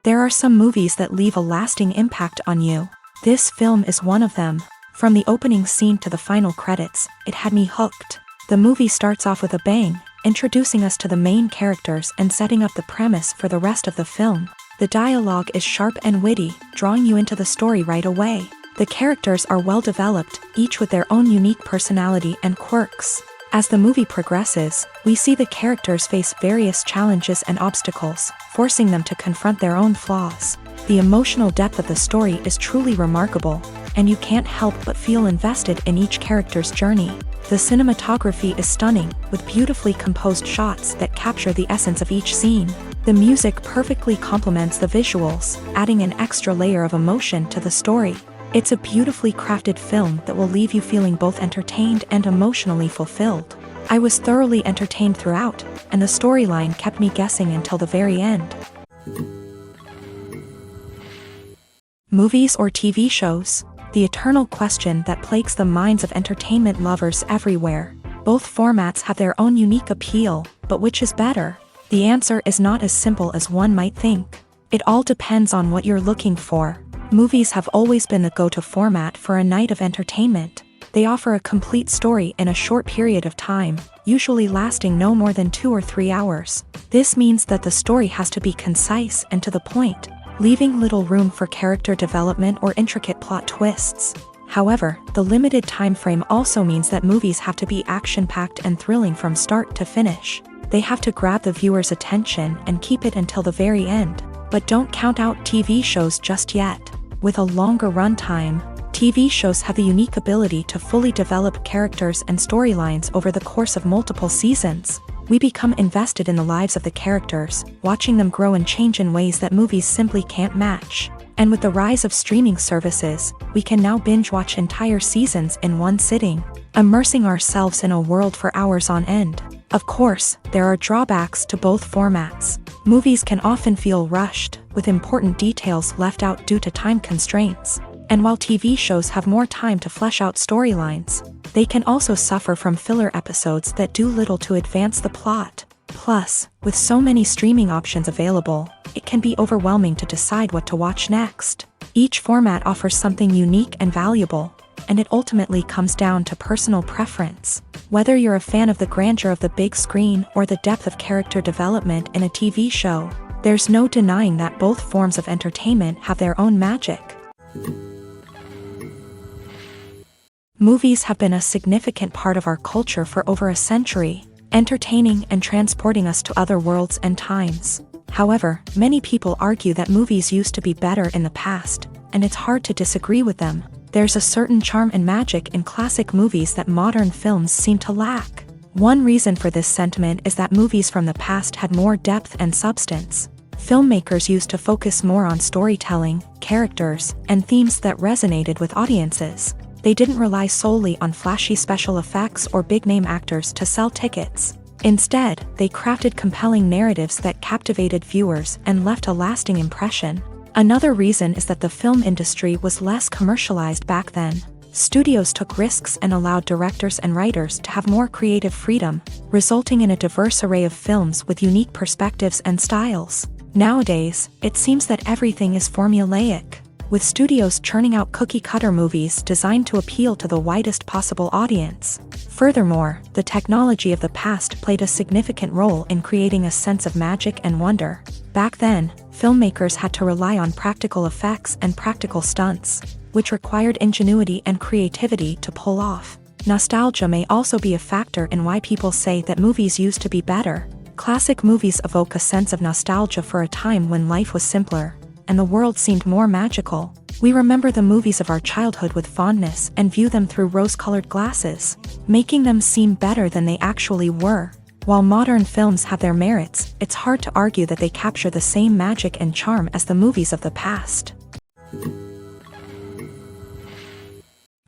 There are some movies that leave a lasting impact on you. This film is one of them. From the opening scene to the final credits, it had me hooked. The movie starts off with a bang, introducing us to the main characters and setting up the premise for the rest of the film. The dialogue is sharp and witty, drawing you into the story right away. The characters are well developed, each with their own unique personality and quirks. As the movie progresses, we see the characters face various challenges and obstacles, forcing them to confront their own flaws. The emotional depth of the story is truly remarkable, and you can't help but feel invested in each character's journey. The cinematography is stunning, with beautifully composed shots that capture the essence of each scene. The music perfectly complements the visuals, adding an extra layer of emotion to the story. It's a beautifully crafted film that will leave you feeling both entertained and emotionally fulfilled. I was thoroughly entertained throughout, and the storyline kept me guessing until the very end. Movies or TV shows? The eternal question that plagues the minds of entertainment lovers everywhere. Both formats have their own unique appeal, but which is better? The answer is not as simple as one might think. It all depends on what you're looking for. Movies have always been the go-to format for a night of entertainment. They offer a complete story in a short period of time, usually lasting no more than 2 or 3 hours. This means that the story has to be concise and to the point, leaving little room for character development or intricate plot twists. However, the limited time frame also means that movies have to be action-packed and thrilling from start to finish. They have to grab the viewer's attention and keep it until the very end. But don't count out TV shows just yet. With a longer runtime, TV shows have the unique ability to fully develop characters and storylines over the course of multiple seasons. We become invested in the lives of the characters, watching them grow and change in ways that movies simply can't match. And with the rise of streaming services, we can now binge-watch entire seasons in one sitting, immersing ourselves in a world for hours on end. Of course, there are drawbacks to both formats. Movies can often feel rushed, with important details left out due to time constraints. And while TV shows have more time to flesh out storylines, they can also suffer from filler episodes that do little to advance the plot. Plus, with so many streaming options available, it can be overwhelming to decide what to watch next. Each format offers something unique and valuable, and it ultimately comes down to personal preference. Whether you're a fan of the grandeur of the big screen or the depth of character development in a TV show, there's no denying that both forms of entertainment have their own magic. Movies have been a significant part of our culture for over a century, entertaining and transporting us to other worlds and times. However, many people argue that movies used to be better in the past, and it's hard to disagree with them. There's a certain charm and magic in classic movies that modern films seem to lack. One reason for this sentiment is that movies from the past had more depth and substance. Filmmakers used to focus more on storytelling, characters, and themes that resonated with audiences. They didn't rely solely on flashy special effects or big-name actors to sell tickets. Instead, they crafted compelling narratives that captivated viewers and left a lasting impression. Another reason is that the film industry was less commercialized back then. Studios took risks and allowed directors and writers to have more creative freedom, resulting in a diverse array of films with unique perspectives and styles. Nowadays, it seems that everything is formulaic, with studios churning out cookie-cutter movies designed to appeal to the widest possible audience. Furthermore, the technology of the past played a significant role in creating a sense of magic and wonder. Back then, filmmakers had to rely on practical effects and practical stunts, which required ingenuity and creativity to pull off. Nostalgia may also be a factor in why people say that movies used to be better. Classic movies evoke a sense of nostalgia for a time when life was simpler, and the world seemed more magical. We remember the movies of our childhood with fondness and view them through rose-colored glasses, making them seem better than they actually were. While modern films have their merits, it's hard to argue that they capture the same magic and charm as the movies of the past.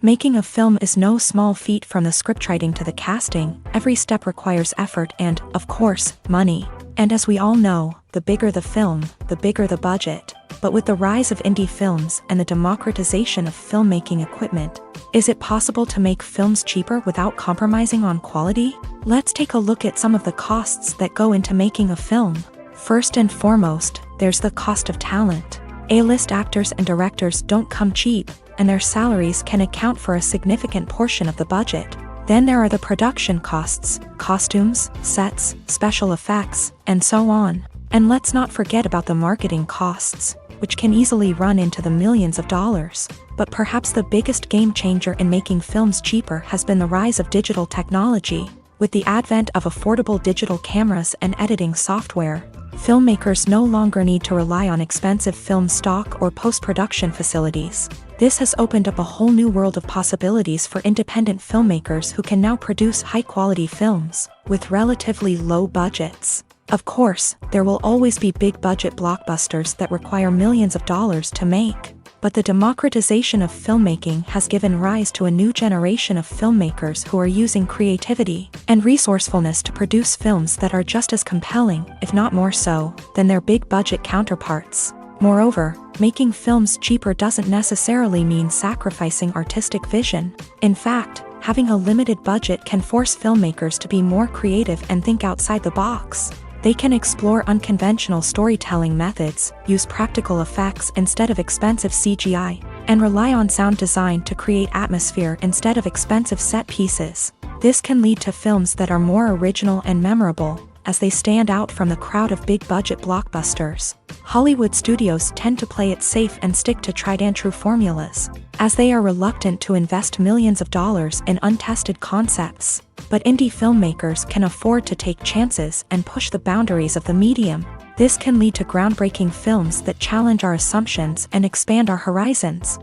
Making a film is no small feat. From the scriptwriting to the casting, every step requires effort and, of course, money. And as we all know, the bigger the film, the bigger the budget. But with the rise of indie films and the democratization of filmmaking equipment, is it possible to make films cheaper without compromising on quality? Let's take a look at some of the costs that go into making a film. First and foremost, there's the cost of talent. A-list actors and directors don't come cheap, and their salaries can account for a significant portion of the budget. Then there are the production costs, costumes, sets, special effects, and so on. And let's not forget about the marketing costs, which can easily run into the millions of dollars. But perhaps the biggest game changer in making films cheaper has been the rise of digital technology. With the advent of affordable digital cameras and editing software, filmmakers no longer need to rely on expensive film stock or post-production facilities. This has opened up a whole new world of possibilities for independent filmmakers who can now produce high-quality films with relatively low budgets. Of course, there will always be big-budget blockbusters that require millions of dollars to make. But the democratization of filmmaking has given rise to a new generation of filmmakers who are using creativity and resourcefulness to produce films that are just as compelling, if not more so, than their big-budget counterparts. Moreover, making films cheaper doesn't necessarily mean sacrificing artistic vision. In fact, having a limited budget can force filmmakers to be more creative and think outside the box. They can explore unconventional storytelling methods, use practical effects instead of expensive CGI, and rely on sound design to create atmosphere instead of expensive set pieces. This can lead to films that are more original and memorable, as they stand out from the crowd of big-budget blockbusters. Hollywood studios tend to play it safe and stick to tried-and-true formulas, as they are reluctant to invest millions of dollars in untested concepts. But indie filmmakers can afford to take chances and push the boundaries of the medium. This can lead to groundbreaking films that challenge our assumptions and expand our horizons.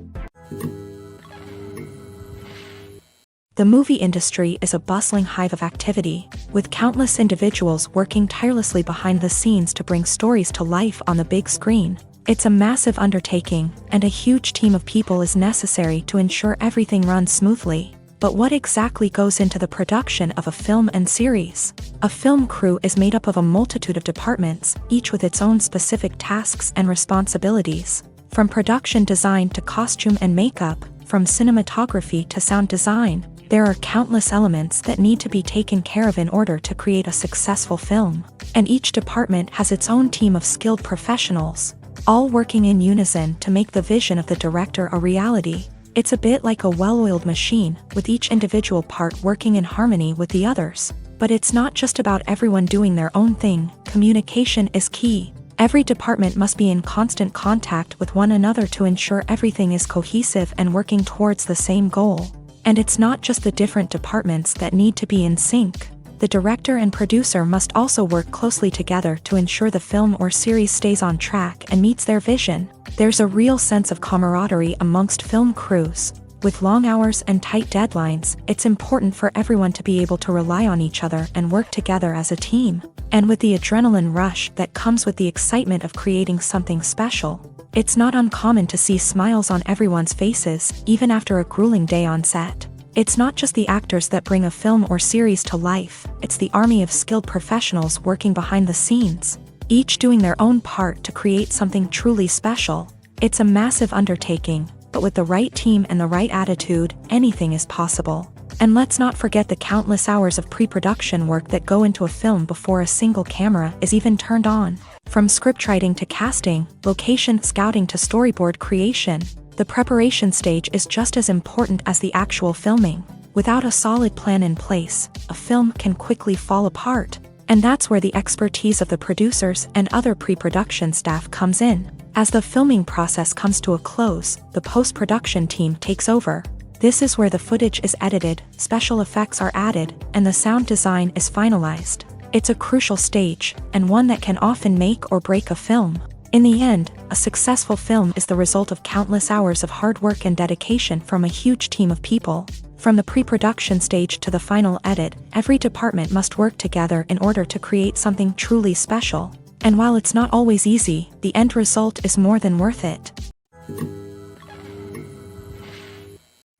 The movie industry is a bustling hive of activity, with countless individuals working tirelessly behind the scenes to bring stories to life on the big screen. It's a massive undertaking, and a huge team of people is necessary to ensure everything runs smoothly. But what exactly goes into the production of a film and series? A film crew is made up of a multitude of departments, each with its own specific tasks and responsibilities. From production design to costume and makeup, from cinematography to sound design, there are countless elements that need to be taken care of in order to create a successful film. And each department has its own team of skilled professionals, all working in unison to make the vision of the director a reality. It's a bit like a well-oiled machine, with each individual part working in harmony with the others. But it's not just about everyone doing their own thing. Communication is key. Every department must be in constant contact with one another to ensure everything is cohesive and working towards the same goal. And it's not just the different departments that need to be in sync. The director and producer must also work closely together to ensure the film or series stays on track and meets their vision. There's a real sense of camaraderie amongst film crews. With long hours and tight deadlines, it's important for everyone to be able to rely on each other and work together as a team. And with the adrenaline rush that comes with the excitement of creating something special, it's not uncommon to see smiles on everyone's faces, even after a grueling day on set. It's not just the actors that bring a film or series to life, it's the army of skilled professionals working behind the scenes, each doing their own part to create something truly special. It's a massive undertaking, but with the right team and the right attitude, anything is possible. And let's not forget the countless hours of pre-production work that go into a film before a single camera is even turned on. From scriptwriting to casting, location scouting to storyboard creation, the preparation stage is just as important as the actual filming. Without a solid plan in place, a film can quickly fall apart. And that's where the expertise of the producers and other pre-production staff comes in. As the filming process comes to a close, the post-production team takes over. This is where the footage is edited, special effects are added, and the sound design is finalized. It's a crucial stage, and one that can often make or break a film. In the end, a successful film is the result of countless hours of hard work and dedication from a huge team of people. From the pre-production stage to the final edit, every department must work together in order to create something truly special. And while it's not always easy, the end result is more than worth it.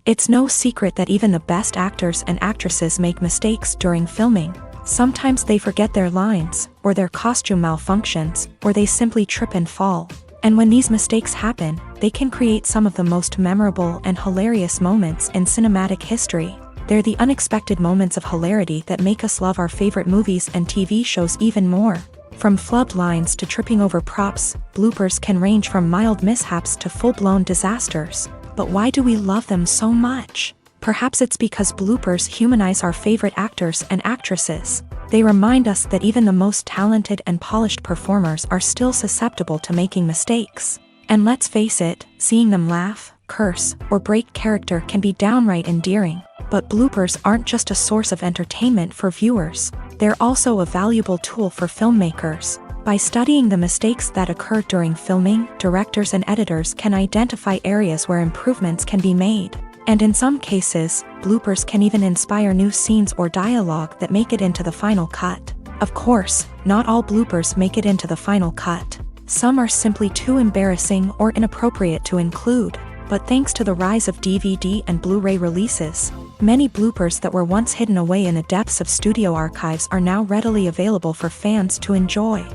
It's no secret that even the best actors and actresses make mistakes during filming. Sometimes they forget their lines, or their costume malfunctions, or they simply trip and fall. And when these mistakes happen, they can create some of the most memorable and hilarious moments in cinematic history. They're the unexpected moments of hilarity that make us love our favorite movies and TV shows even more. From flubbed lines to tripping over props, bloopers can range from mild mishaps to full-blown disasters. But why do we love them so much? Perhaps it's because bloopers humanize our favorite actors and actresses. They remind us that even the most talented and polished performers are still susceptible to making mistakes. And let's face it, seeing them laugh, curse, or break character can be downright endearing. But bloopers aren't just a source of entertainment for viewers. They're also a valuable tool for filmmakers. By studying the mistakes that occur during filming, directors and editors can identify areas where improvements can be made. And in some cases, bloopers can even inspire new scenes or dialogue that make it into the final cut. Of course, not all bloopers make it into the final cut. Some are simply too embarrassing or inappropriate to include. But thanks to the rise of DVD and Blu-ray releases, many bloopers that were once hidden away in the depths of studio archives are now readily available for fans to enjoy.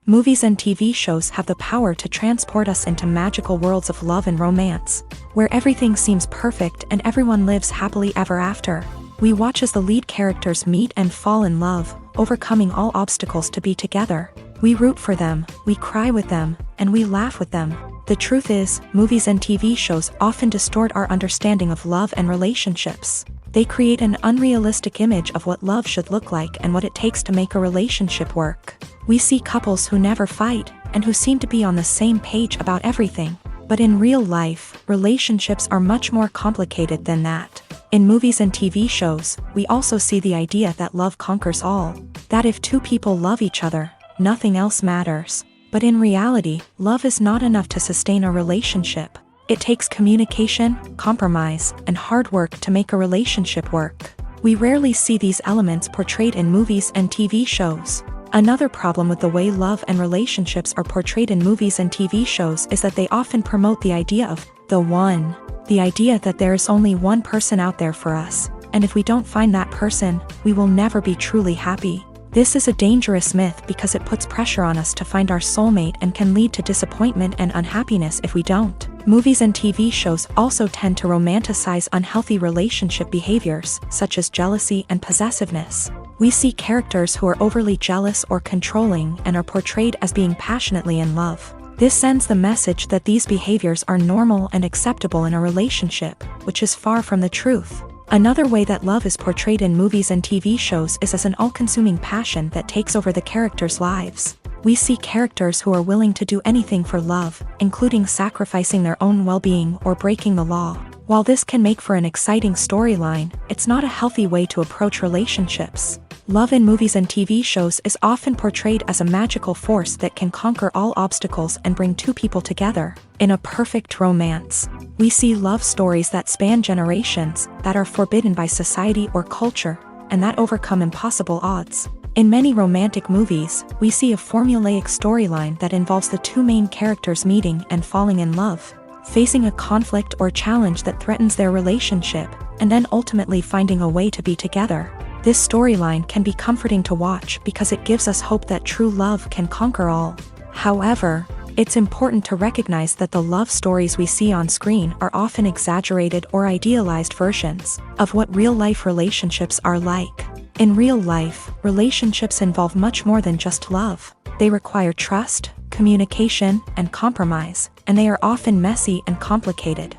Movies and TV shows have the power to transport us into magical worlds of love and romance, where everything seems perfect and everyone lives happily ever after. We watch as the lead characters meet and fall in love, overcoming all obstacles to be together. We root for them, we cry with them, and we laugh with them. The truth is, movies and TV shows often distort our understanding of love and relationships. They create an unrealistic image of what love should look like and what it takes to make a relationship work. We see couples who never fight, and who seem to be on the same page about everything. But in real life, relationships are much more complicated than that. In movies and TV shows, we also see the idea that love conquers all. That if two people love each other, nothing else matters. But in reality, love is not enough to sustain a relationship. It takes communication, compromise, and hard work to make a relationship work. We rarely see these elements portrayed in movies and TV shows. Another problem with the way love and relationships are portrayed in movies and TV shows is that they often promote the idea of the one. The idea that there is only one person out there for us, and if we don't find that person, we will never be truly happy. This is a dangerous myth because it puts pressure on us to find our soulmate and can lead to disappointment and unhappiness if we don't. Movies and TV shows also tend to romanticize unhealthy relationship behaviors, such as jealousy and possessiveness. We see characters who are overly jealous or controlling and are portrayed as being passionately in love. This sends the message that these behaviors are normal and acceptable in a relationship, which is far from the truth. Another way that love is portrayed in movies and TV shows is as an all-consuming passion that takes over the characters' lives. We see characters who are willing to do anything for love, including sacrificing their own well-being or breaking the law. While this can make for an exciting storyline, it's not a healthy way to approach relationships. Love in movies and TV shows is often portrayed as a magical force that can conquer all obstacles and bring two people together. In a perfect romance, we see love stories that span generations, that are forbidden by society or culture, and that overcome impossible odds. In many romantic movies, we see a formulaic storyline that involves the two main characters meeting and falling in love, facing a conflict or challenge that threatens their relationship, and then ultimately finding a way to be together. This storyline can be comforting to watch because it gives us hope that true love can conquer all. However, it's important to recognize that the love stories we see on screen are often exaggerated or idealized versions of what real-life relationships are like. In real life, relationships involve much more than just love. They require trust, communication, and compromise, and they are often messy and complicated.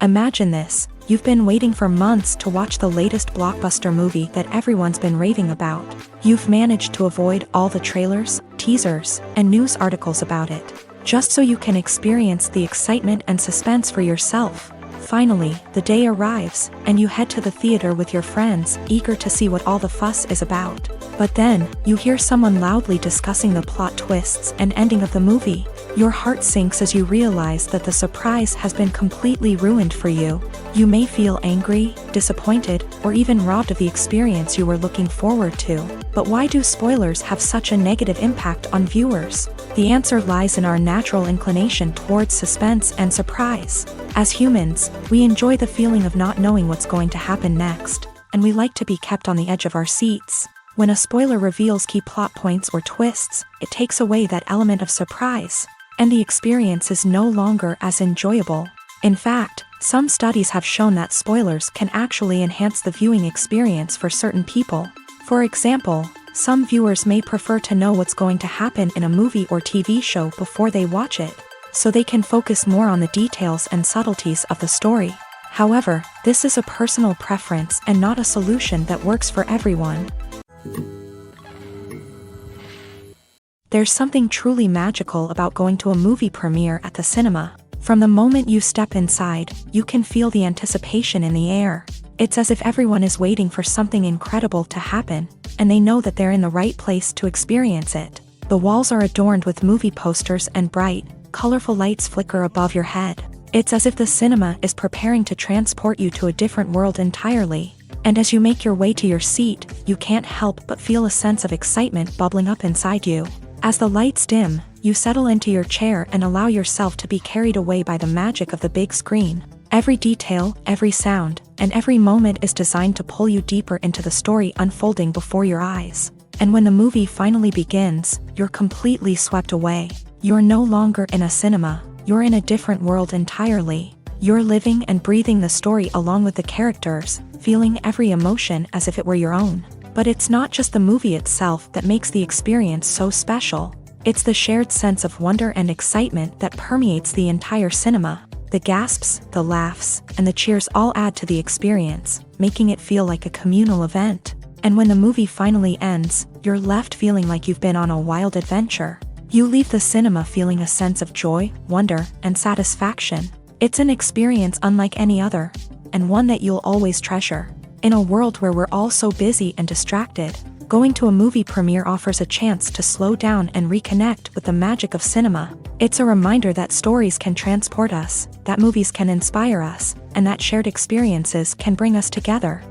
Imagine this: you've been waiting for months to watch the latest blockbuster movie that everyone's been raving about. You've managed to avoid all the trailers, teasers, and news articles about it, just so you can experience the excitement and suspense for yourself. Finally, the day arrives, and you head to the theater with your friends, eager to see what all the fuss is about. But then, you hear someone loudly discussing the plot twists and ending of the movie. Your heart sinks as you realize that the surprise has been completely ruined for you. You may feel angry, disappointed, or even robbed of the experience you were looking forward to. But why do spoilers have such a negative impact on viewers? The answer lies in our natural inclination towards suspense and surprise. As humans, we enjoy the feeling of not knowing what's going to happen next, and we like to be kept on the edge of our seats. When a spoiler reveals key plot points or twists, it takes away that element of surprise, and the experience is no longer as enjoyable. In fact, Some studies have shown that spoilers can actually enhance the viewing experience for certain people. For example, some viewers may prefer to know what's going to happen in a movie or TV show before they watch it, so they can focus more on the details and subtleties of the story. However, this is a personal preference and not a solution that works for everyone. There's something truly magical about going to a movie premiere at the cinema. From the moment you step inside, you can feel the anticipation in the air. It's as if everyone is waiting for something incredible to happen, and they know that they're in the right place to experience it. The walls are adorned with movie posters and bright, colorful lights flicker above your head. It's as if the cinema is preparing to transport you to a different world entirely. And as you make your way to your seat, you can't help but feel a sense of excitement bubbling up inside you. As the lights dim, you settle into your chair and allow yourself to be carried away by the magic of the big screen. Every detail, every sound, and every moment is designed to pull you deeper into the story unfolding before your eyes. And when the movie finally begins, you're completely swept away. You're no longer in a cinema, you're in a different world entirely. You're living and breathing the story along with the characters, feeling every emotion as if it were your own. But it's not just the movie itself that makes the experience so special. It's the shared sense of wonder and excitement that permeates the entire cinema. The gasps, the laughs, and the cheers all add to the experience, making it feel like a communal event. And when the movie finally ends, you're left feeling like you've been on a wild adventure. You leave the cinema feeling a sense of joy, wonder, and satisfaction. It's an experience unlike any other, and one that you'll always treasure. In a world where we're all so busy and distracted, going to a movie premiere offers a chance to slow down and reconnect with the magic of cinema. It's a reminder that stories can transport us, that movies can inspire us, and that shared experiences can bring us together.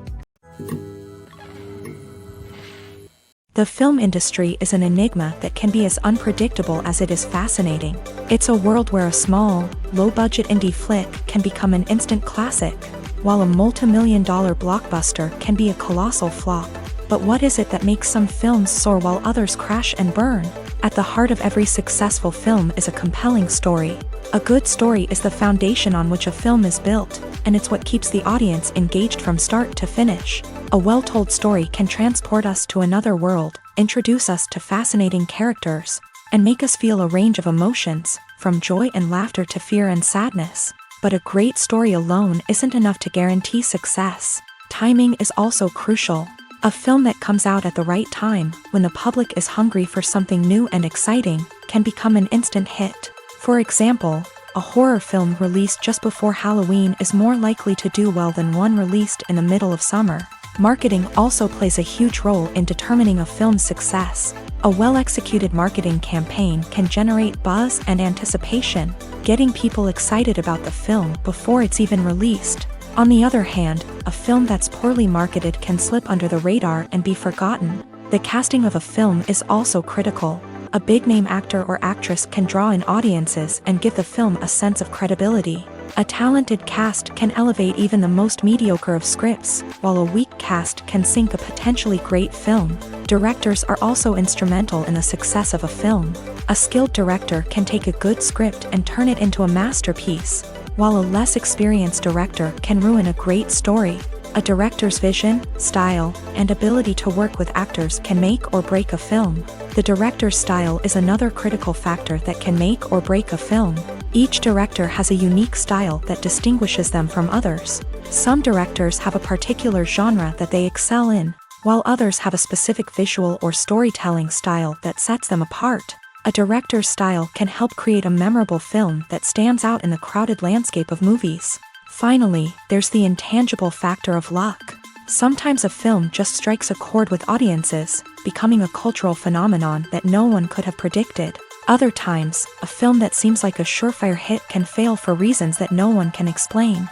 The film industry is an enigma that can be as unpredictable as it is fascinating. It's a world where a small, low-budget indie flick can become an instant classic, while a multi-million-dollar blockbuster can be a colossal flop. But what is it that makes some films soar while others crash and burn? At the heart of every successful film is a compelling story. A good story is the foundation on which a film is built, and it's what keeps the audience engaged from start to finish. A well-told story can transport us to another world, introduce us to fascinating characters, and make us feel a range of emotions, from joy and laughter to fear and sadness. But a great story alone isn't enough to guarantee success. Timing is also crucial. A film that comes out at the right time, when the public is hungry for something new and exciting, can become an instant hit. For example, a horror film released just before Halloween is more likely to do well than one released in the middle of summer. Marketing also plays a huge role in determining a film's success. A well-executed marketing campaign can generate buzz and anticipation, getting people excited about the film before it's even released. On the other hand, a film that's poorly marketed can slip under the radar and be forgotten. The casting of a film is also critical. A big-name actor or actress can draw in audiences and give the film a sense of credibility. A talented cast can elevate even the most mediocre of scripts, while a weak cast can sink a potentially great film. Directors are also instrumental in the success of a film. A skilled director can take a good script and turn it into a masterpiece, while a less experienced director can ruin a great story. A director's vision, style, and ability to work with actors can make or break a film. The director's style is another critical factor that can make or break a film. Each director has a unique style that distinguishes them from others. Some directors have a particular genre that they excel in, while others have a specific visual or storytelling style that sets them apart. A director's style can help create a memorable film that stands out in the crowded landscape of movies. Finally, there's the intangible factor of luck. Sometimes a film just strikes a chord with audiences, becoming a cultural phenomenon that no one could have predicted. Other times, a film that seems like a surefire hit can fail for reasons that no one can explain.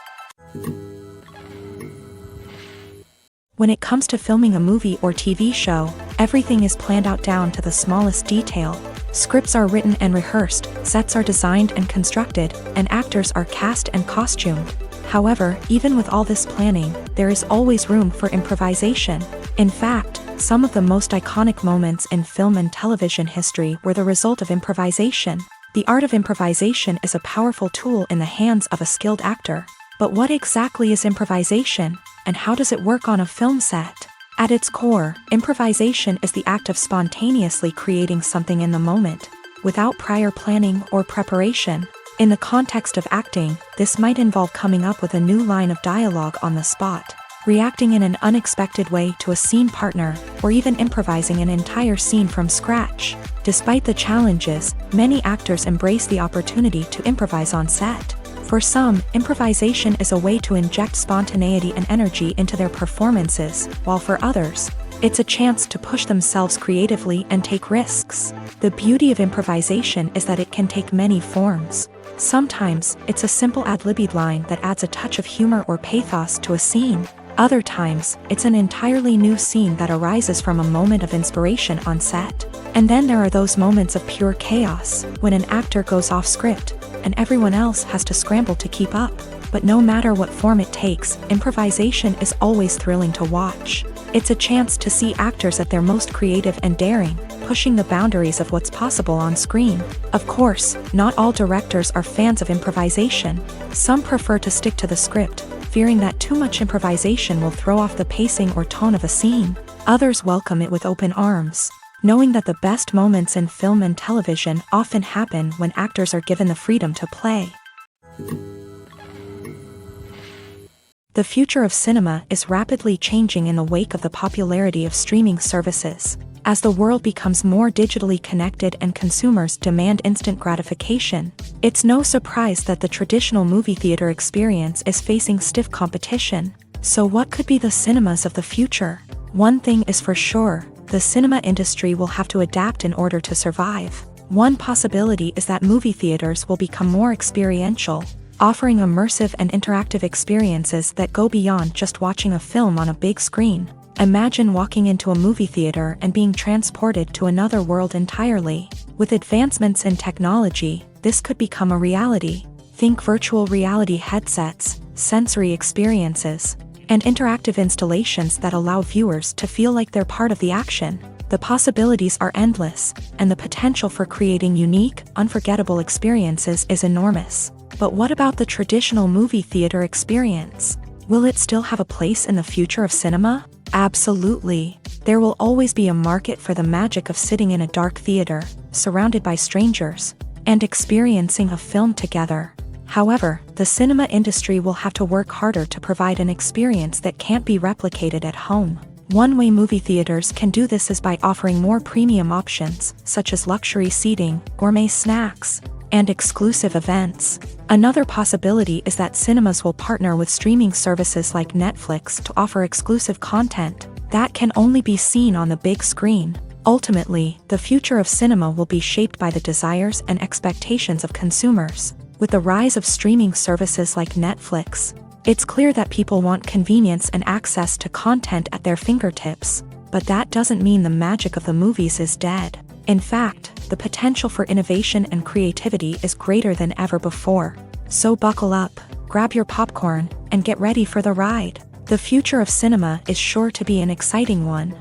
When it comes to filming a movie or TV show, everything is planned out down to the smallest detail. Scripts are written and rehearsed, sets are designed and constructed, and actors are cast and costumed. However, even with all this planning, there is always room for improvisation. In fact, some of the most iconic moments in film and television history were the result of improvisation. The art of improvisation is a powerful tool in the hands of a skilled actor. But what exactly is improvisation, and how does it work on a film set? At its core, improvisation is the act of spontaneously creating something in the moment, without prior planning or preparation. In the context of acting, this might involve coming up with a new line of dialogue on the spot, reacting in an unexpected way to a scene partner, or even improvising an entire scene from scratch. Despite the challenges, many actors embrace the opportunity to improvise on set. For some, improvisation is a way to inject spontaneity and energy into their performances, while for others, it's a chance to push themselves creatively and take risks. The beauty of improvisation is that it can take many forms. Sometimes, it's a simple ad-libbed line that adds a touch of humor or pathos to a scene. Other times, it's an entirely new scene that arises from a moment of inspiration on set. And then there are those moments of pure chaos, when an actor goes off script, and everyone else has to scramble to keep up. But no matter what form it takes, improvisation is always thrilling to watch. It's a chance to see actors at their most creative and daring, pushing the boundaries of what's possible on screen. Of course, not all directors are fans of improvisation. Some prefer to stick to the script, fearing that too much improvisation will throw off the pacing or tone of a scene. Others welcome it with open arms, knowing that the best moments in film and television often happen when actors are given the freedom to play. The future of cinema is rapidly changing in the wake of the popularity of streaming services. As the world becomes more digitally connected and consumers demand instant gratification, it's no surprise that the traditional movie theater experience is facing stiff competition. So what could be the cinemas of the future? One thing is for sure, the cinema industry will have to adapt in order to survive. One possibility is that movie theaters will become more experiential, offering immersive and interactive experiences that go beyond just watching a film on a big screen. Imagine walking into a movie theater and being transported to another world entirely. With advancements in technology, this could become a reality. Think virtual reality headsets, sensory experiences, and interactive installations that allow viewers to feel like they're part of the action. The possibilities are endless, and the potential for creating unique, unforgettable experiences is enormous. But what about the traditional movie theater experience? Will it still have a place in the future of cinema? Absolutely. There will always be a market for the magic of sitting in a dark theater, surrounded by strangers, and experiencing a film together. However, the cinema industry will have to work harder to provide an experience that can't be replicated at home. One way movie theaters can do this is by offering more premium options, such as luxury seating, gourmet snacks, and exclusive events. Another possibility is that cinemas will partner with streaming services like Netflix to offer exclusive content that can only be seen on the big screen. Ultimately, the future of cinema will be shaped by the desires and expectations of consumers. With the rise of streaming services like Netflix, it's clear that people want convenience and access to content at their fingertips. But that doesn't mean the magic of the movies is dead. In fact, the potential for innovation and creativity is greater than ever before. So buckle up, grab your popcorn, and get ready for the ride. The future of cinema is sure to be an exciting one.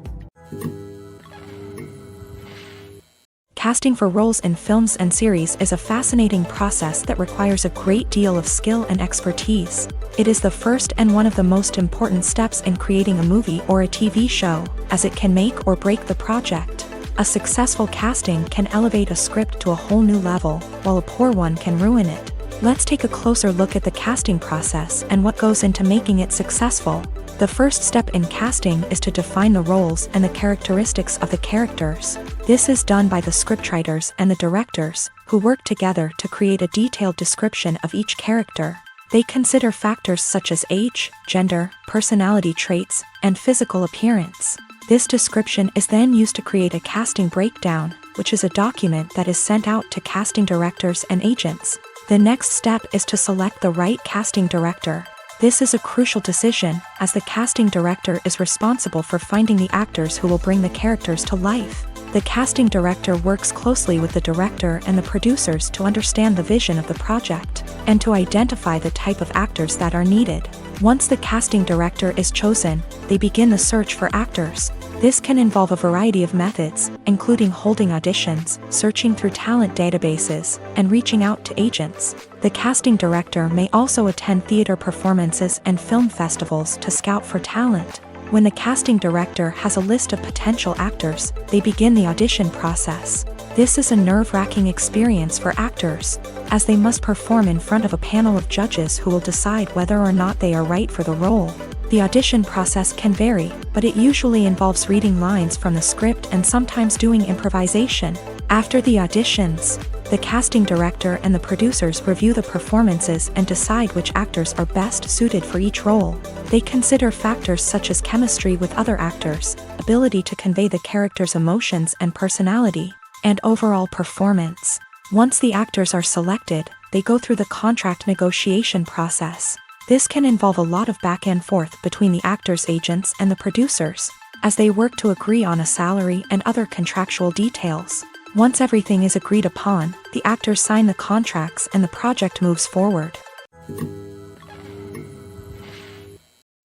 Casting for roles in films and series is a fascinating process that requires a great deal of skill and expertise. It is the first and one of the most important steps in creating a movie or a TV show, as it can make or break the project. A successful casting can elevate a script to a whole new level, while a poor one can ruin it. Let's take a closer look at the casting process and what goes into making it successful. The first step in casting is to define the roles and the characteristics of the characters. This is done by the scriptwriters and the directors, who work together to create a detailed description of each character. They consider factors such as age, gender, personality traits, and physical appearance. This description is then used to create a casting breakdown, which is a document that is sent out to casting directors and agents. The next step is to select the right casting director. This is a crucial decision, as the casting director is responsible for finding the actors who will bring the characters to life. The casting director works closely with the director and the producers to understand the vision of the project, and to identify the type of actors that are needed. Once the casting director is chosen, they begin the search for actors. This can involve a variety of methods, including holding auditions, searching through talent databases, and reaching out to agents. The casting director may also attend theater performances and film festivals to scout for talent. When the casting director has a list of potential actors, they begin the audition process. This is a nerve-wracking experience for actors, as they must perform in front of a panel of judges who will decide whether or not they are right for the role. The audition process can vary, but it usually involves reading lines from the script and sometimes doing improvisation. After the auditions, the casting director and the producers review the performances and decide which actors are best suited for each role. They consider factors such as chemistry with other actors, ability to convey the character's emotions and personality, and overall performance. Once the actors are selected, they go through the contract negotiation process. This can involve a lot of back and forth between the actors' agents and the producers, as they work to agree on a salary and other contractual details. Once everything is agreed upon, the actors sign the contracts and the project moves forward.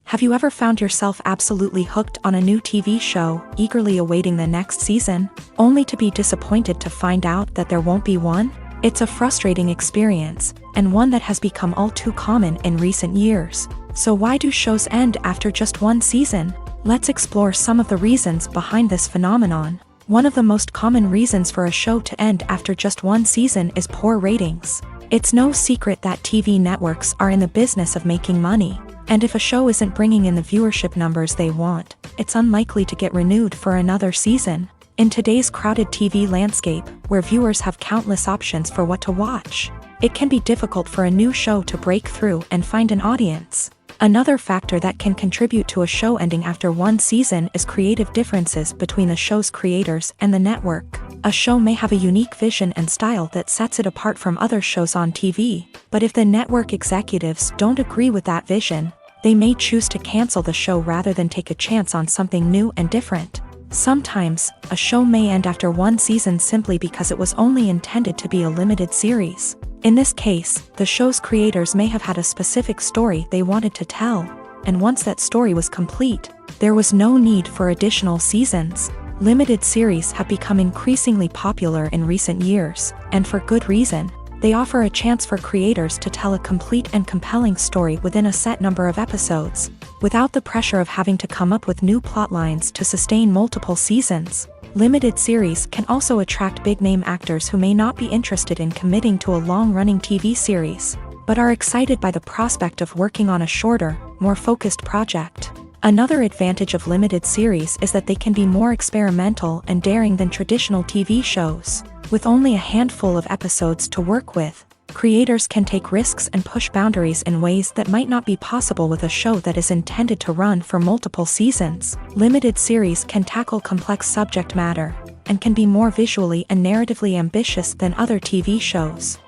Have you ever found yourself absolutely hooked on a new TV show, eagerly awaiting the next season, only to be disappointed to find out that there won't be one? It's a frustrating experience, and one that has become all too common in recent years. So why do shows end after just one season? Let's explore some of the reasons behind this phenomenon. One of the most common reasons for a show to end after just one season is poor ratings. It's no secret that TV networks are in the business of making money, and if a show isn't bringing in the viewership numbers they want, it's unlikely to get renewed for another season. In today's crowded TV landscape, where viewers have countless options for what to watch, it can be difficult for a new show to break through and find an audience. Another factor that can contribute to a show ending after one season is creative differences between the show's creators and the network. A show may have a unique vision and style that sets it apart from other shows on TV, but if the network executives don't agree with that vision, they may choose to cancel the show rather than take a chance on something new and different. Sometimes, a show may end after one season simply because it was only intended to be a limited series. In this case, the show's creators may have had a specific story they wanted to tell, and once that story was complete, there was no need for additional seasons. Limited series have become increasingly popular in recent years, and for good reason. They offer a chance for creators to tell a complete and compelling story within a set number of episodes, without the pressure of having to come up with new plot lines to sustain multiple seasons. Limited series can also attract big-name actors who may not be interested in committing to a long-running TV series, but are excited by the prospect of working on a shorter, more focused project. Another advantage of limited series is that they can be more experimental and daring than traditional TV shows. With only a handful of episodes to work with, creators can take risks and push boundaries in ways that might not be possible with a show that is intended to run for multiple seasons. Limited series can tackle complex subject matter, and can be more visually and narratively ambitious than other TV shows.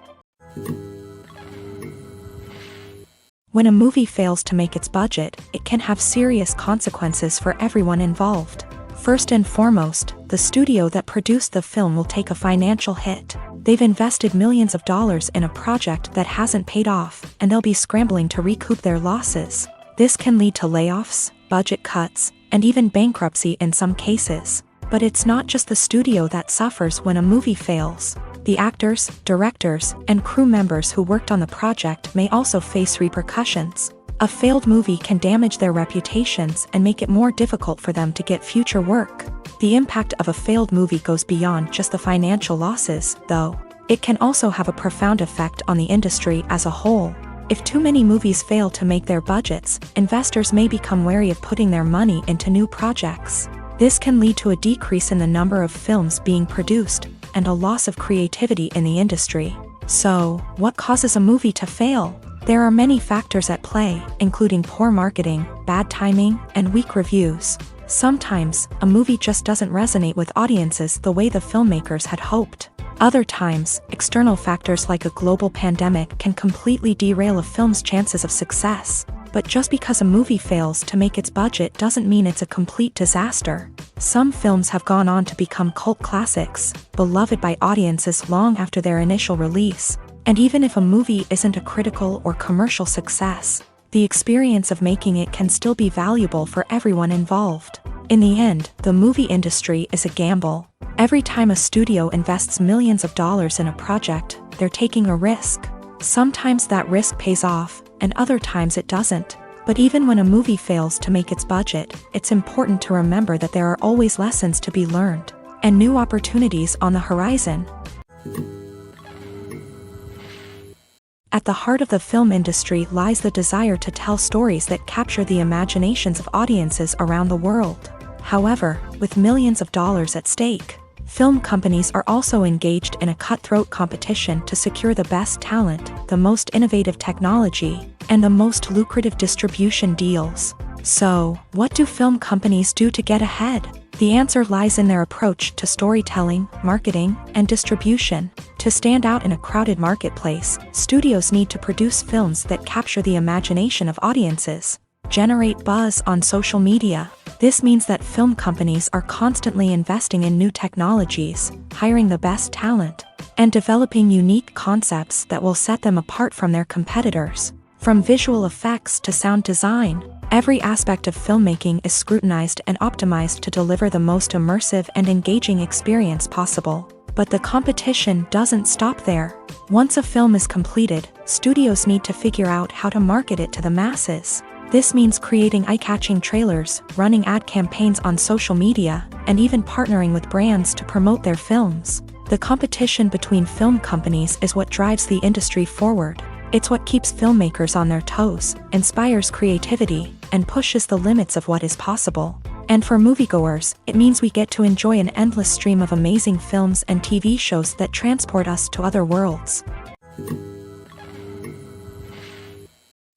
When a movie fails to make its budget, it can have serious consequences for everyone involved. First and foremost, the studio that produced the film will take a financial hit. They've invested millions of dollars in a project that hasn't paid off, and they'll be scrambling to recoup their losses. This can lead to layoffs, budget cuts, and even bankruptcy in some cases. But it's not just the studio that suffers when a movie fails. The actors, directors, and crew members who worked on the project may also face repercussions. A failed movie can damage their reputations and make it more difficult for them to get future work. The impact of a failed movie goes beyond just the financial losses, though. It can also have a profound effect on the industry as a whole. If too many movies fail to make their budgets, investors may become wary of putting their money into new projects. This can lead to a decrease in the number of films being produced, and a loss of creativity in the industry. So, what causes a movie to fail? There are many factors at play, including poor marketing, bad timing, and weak reviews. Sometimes, a movie just doesn't resonate with audiences the way the filmmakers had hoped. Other times, external factors like a global pandemic can completely derail a film's chances of success. But just because a movie fails to make its budget doesn't mean it's a complete disaster. Some films have gone on to become cult classics, beloved by audiences long after their initial release. And even if a movie isn't a critical or commercial success, the experience of making it can still be valuable for everyone involved. In the end, the movie industry is a gamble. Every time a studio invests millions of dollars in a project, they're taking a risk. Sometimes that risk pays off, and other times it doesn't. But even when a movie fails to make its budget, it's important to remember that there are always lessons to be learned, and new opportunities on the horizon. At the heart of the film industry lies the desire to tell stories that capture the imaginations of audiences around the world. However, with millions of dollars at stake, film companies are also engaged in a cutthroat competition to secure the best talent, the most innovative technology, and the most lucrative distribution deals. So, what do film companies do to get ahead? The answer lies in their approach to storytelling, marketing, and distribution. To stand out in a crowded marketplace, studios need to produce films that capture the imagination of audiences, generate buzz on social media. This means that film companies are constantly investing in new technologies, hiring the best talent, and developing unique concepts that will set them apart from their competitors. From visual effects to sound design, every aspect of filmmaking is scrutinized and optimized to deliver the most immersive and engaging experience possible. But the competition doesn't stop there. Once a film is completed, studios need to figure out how to market it to the masses. This means creating eye-catching trailers, running ad campaigns on social media, and even partnering with brands to promote their films. The competition between film companies is what drives the industry forward. It's what keeps filmmakers on their toes, inspires creativity, and pushes the limits of what is possible. And for moviegoers, it means we get to enjoy an endless stream of amazing films and TV shows that transport us to other worlds.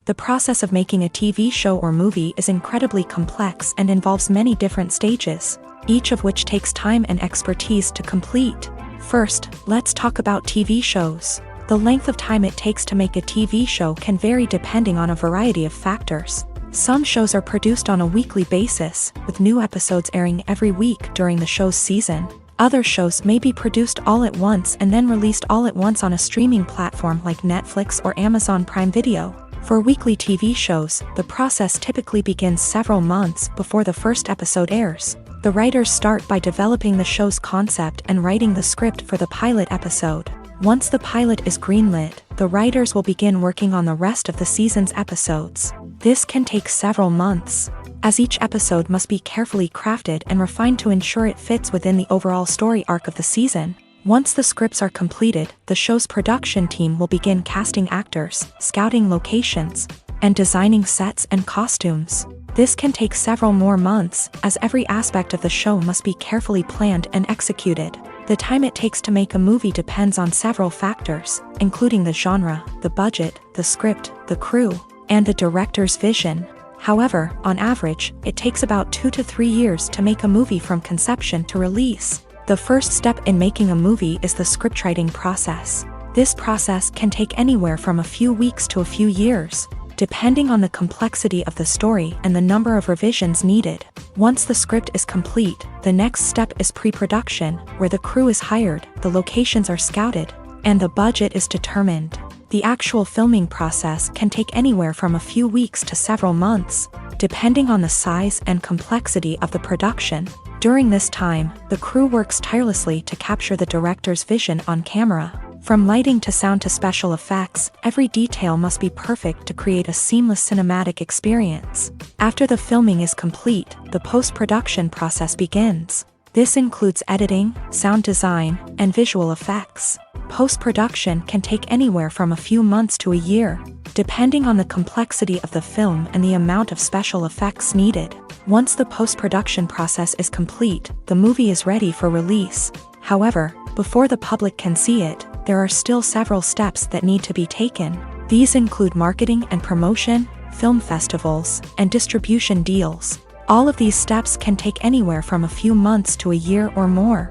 The process of making a TV show or movie is incredibly complex and involves many different stages, each of which takes time and expertise to complete. First, let's talk about TV shows. The length of time it takes to make a TV show can vary depending on a variety of factors. Some shows are produced on a weekly basis, with new episodes airing every week during the show's season. Other shows may be produced all at once and then released all at once on a streaming platform like Netflix or Amazon Prime Video. For weekly TV shows, the process typically begins several months before the first episode airs. The writers start by developing the show's concept and writing the script for the pilot episode. Once the pilot is greenlit, the writers will begin working on the rest of the season's episodes. This can take several months, as each episode must be carefully crafted and refined to ensure it fits within the overall story arc of the season. Once the scripts are completed, the show's production team will begin casting actors, scouting locations, and designing sets and costumes. This can take several more months, as every aspect of the show must be carefully planned and executed. The time it takes to make a movie depends on several factors, including the genre, the budget, the script, the crew, and the director's vision. However, on average, it takes about 2 to 3 years to make a movie from conception to release. The first step in making a movie is the scriptwriting process. This process can take anywhere from a few weeks to a few years, depending on the complexity of the story and the number of revisions needed. Once the script is complete, the next step is pre-production, where the crew is hired, the locations are scouted, and the budget is determined. The actual filming process can take anywhere from a few weeks to several months, depending on the size and complexity of the production. During this time, the crew works tirelessly to capture the director's vision on camera. From lighting to sound to special effects, every detail must be perfect to create a seamless cinematic experience. After the filming is complete, the post-production process begins. This includes editing, sound design, and visual effects. Post-production can take anywhere from a few months to a year, depending on the complexity of the film and the amount of special effects needed. Once the post-production process is complete, the movie is ready for release. However, before the public can see it, there are still several steps that need to be taken. These include marketing and promotion, film festivals, and distribution deals. All of these steps can take anywhere from a few months to a year or more.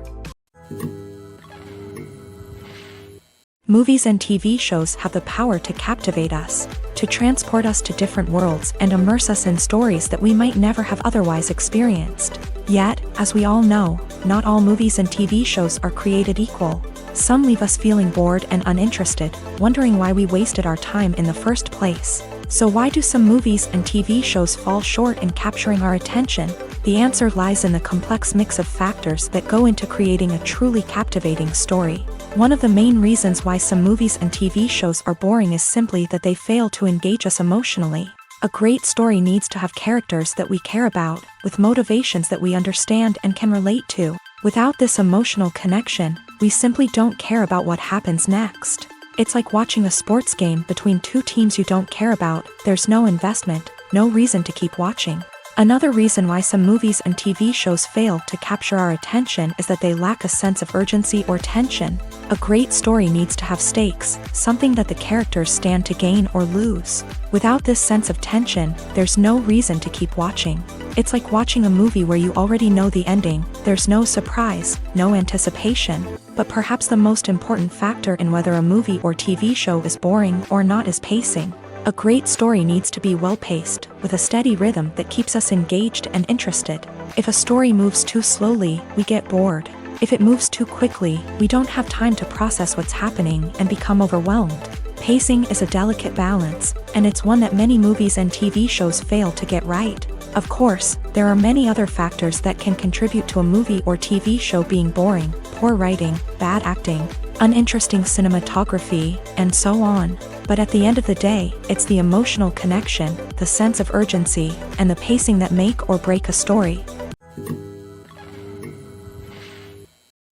Movies and TV shows have the power to captivate us, to transport us to different worlds and immerse us in stories that we might never have otherwise experienced. Yet, as we all know, not all movies and TV shows are created equal. Some leave us feeling bored and uninterested, wondering why we wasted our time in the first place. So why do some movies and TV shows fall short in capturing our attention? The answer lies in the complex mix of factors that go into creating a truly captivating story. One of the main reasons why some movies and TV shows are boring is simply that they fail to engage us emotionally. A great story needs to have characters that we care about, with motivations that we understand and can relate to. Without this emotional connection, we simply don't care about what happens next. It's like watching a sports game between two teams you don't care about. There's no investment, no reason to keep watching. Another reason why some movies and TV shows fail to capture our attention is that they lack a sense of urgency or tension. A great story needs to have stakes, something that the characters stand to gain or lose. Without this sense of tension, there's no reason to keep watching. It's like watching a movie where you already know the ending. There's no surprise, no anticipation. But perhaps the most important factor in whether a movie or TV show is boring or not is pacing. A great story needs to be well-paced, with a steady rhythm that keeps us engaged and interested. If a story moves too slowly, we get bored. If it moves too quickly, we don't have time to process what's happening and become overwhelmed. Pacing is a delicate balance, and it's one that many movies and TV shows fail to get right. Of course, there are many other factors that can contribute to a movie or TV show being boring: poor writing, bad acting, uninteresting cinematography, and so on. But at the end of the day, it's the emotional connection, the sense of urgency, and the pacing that make or break a story.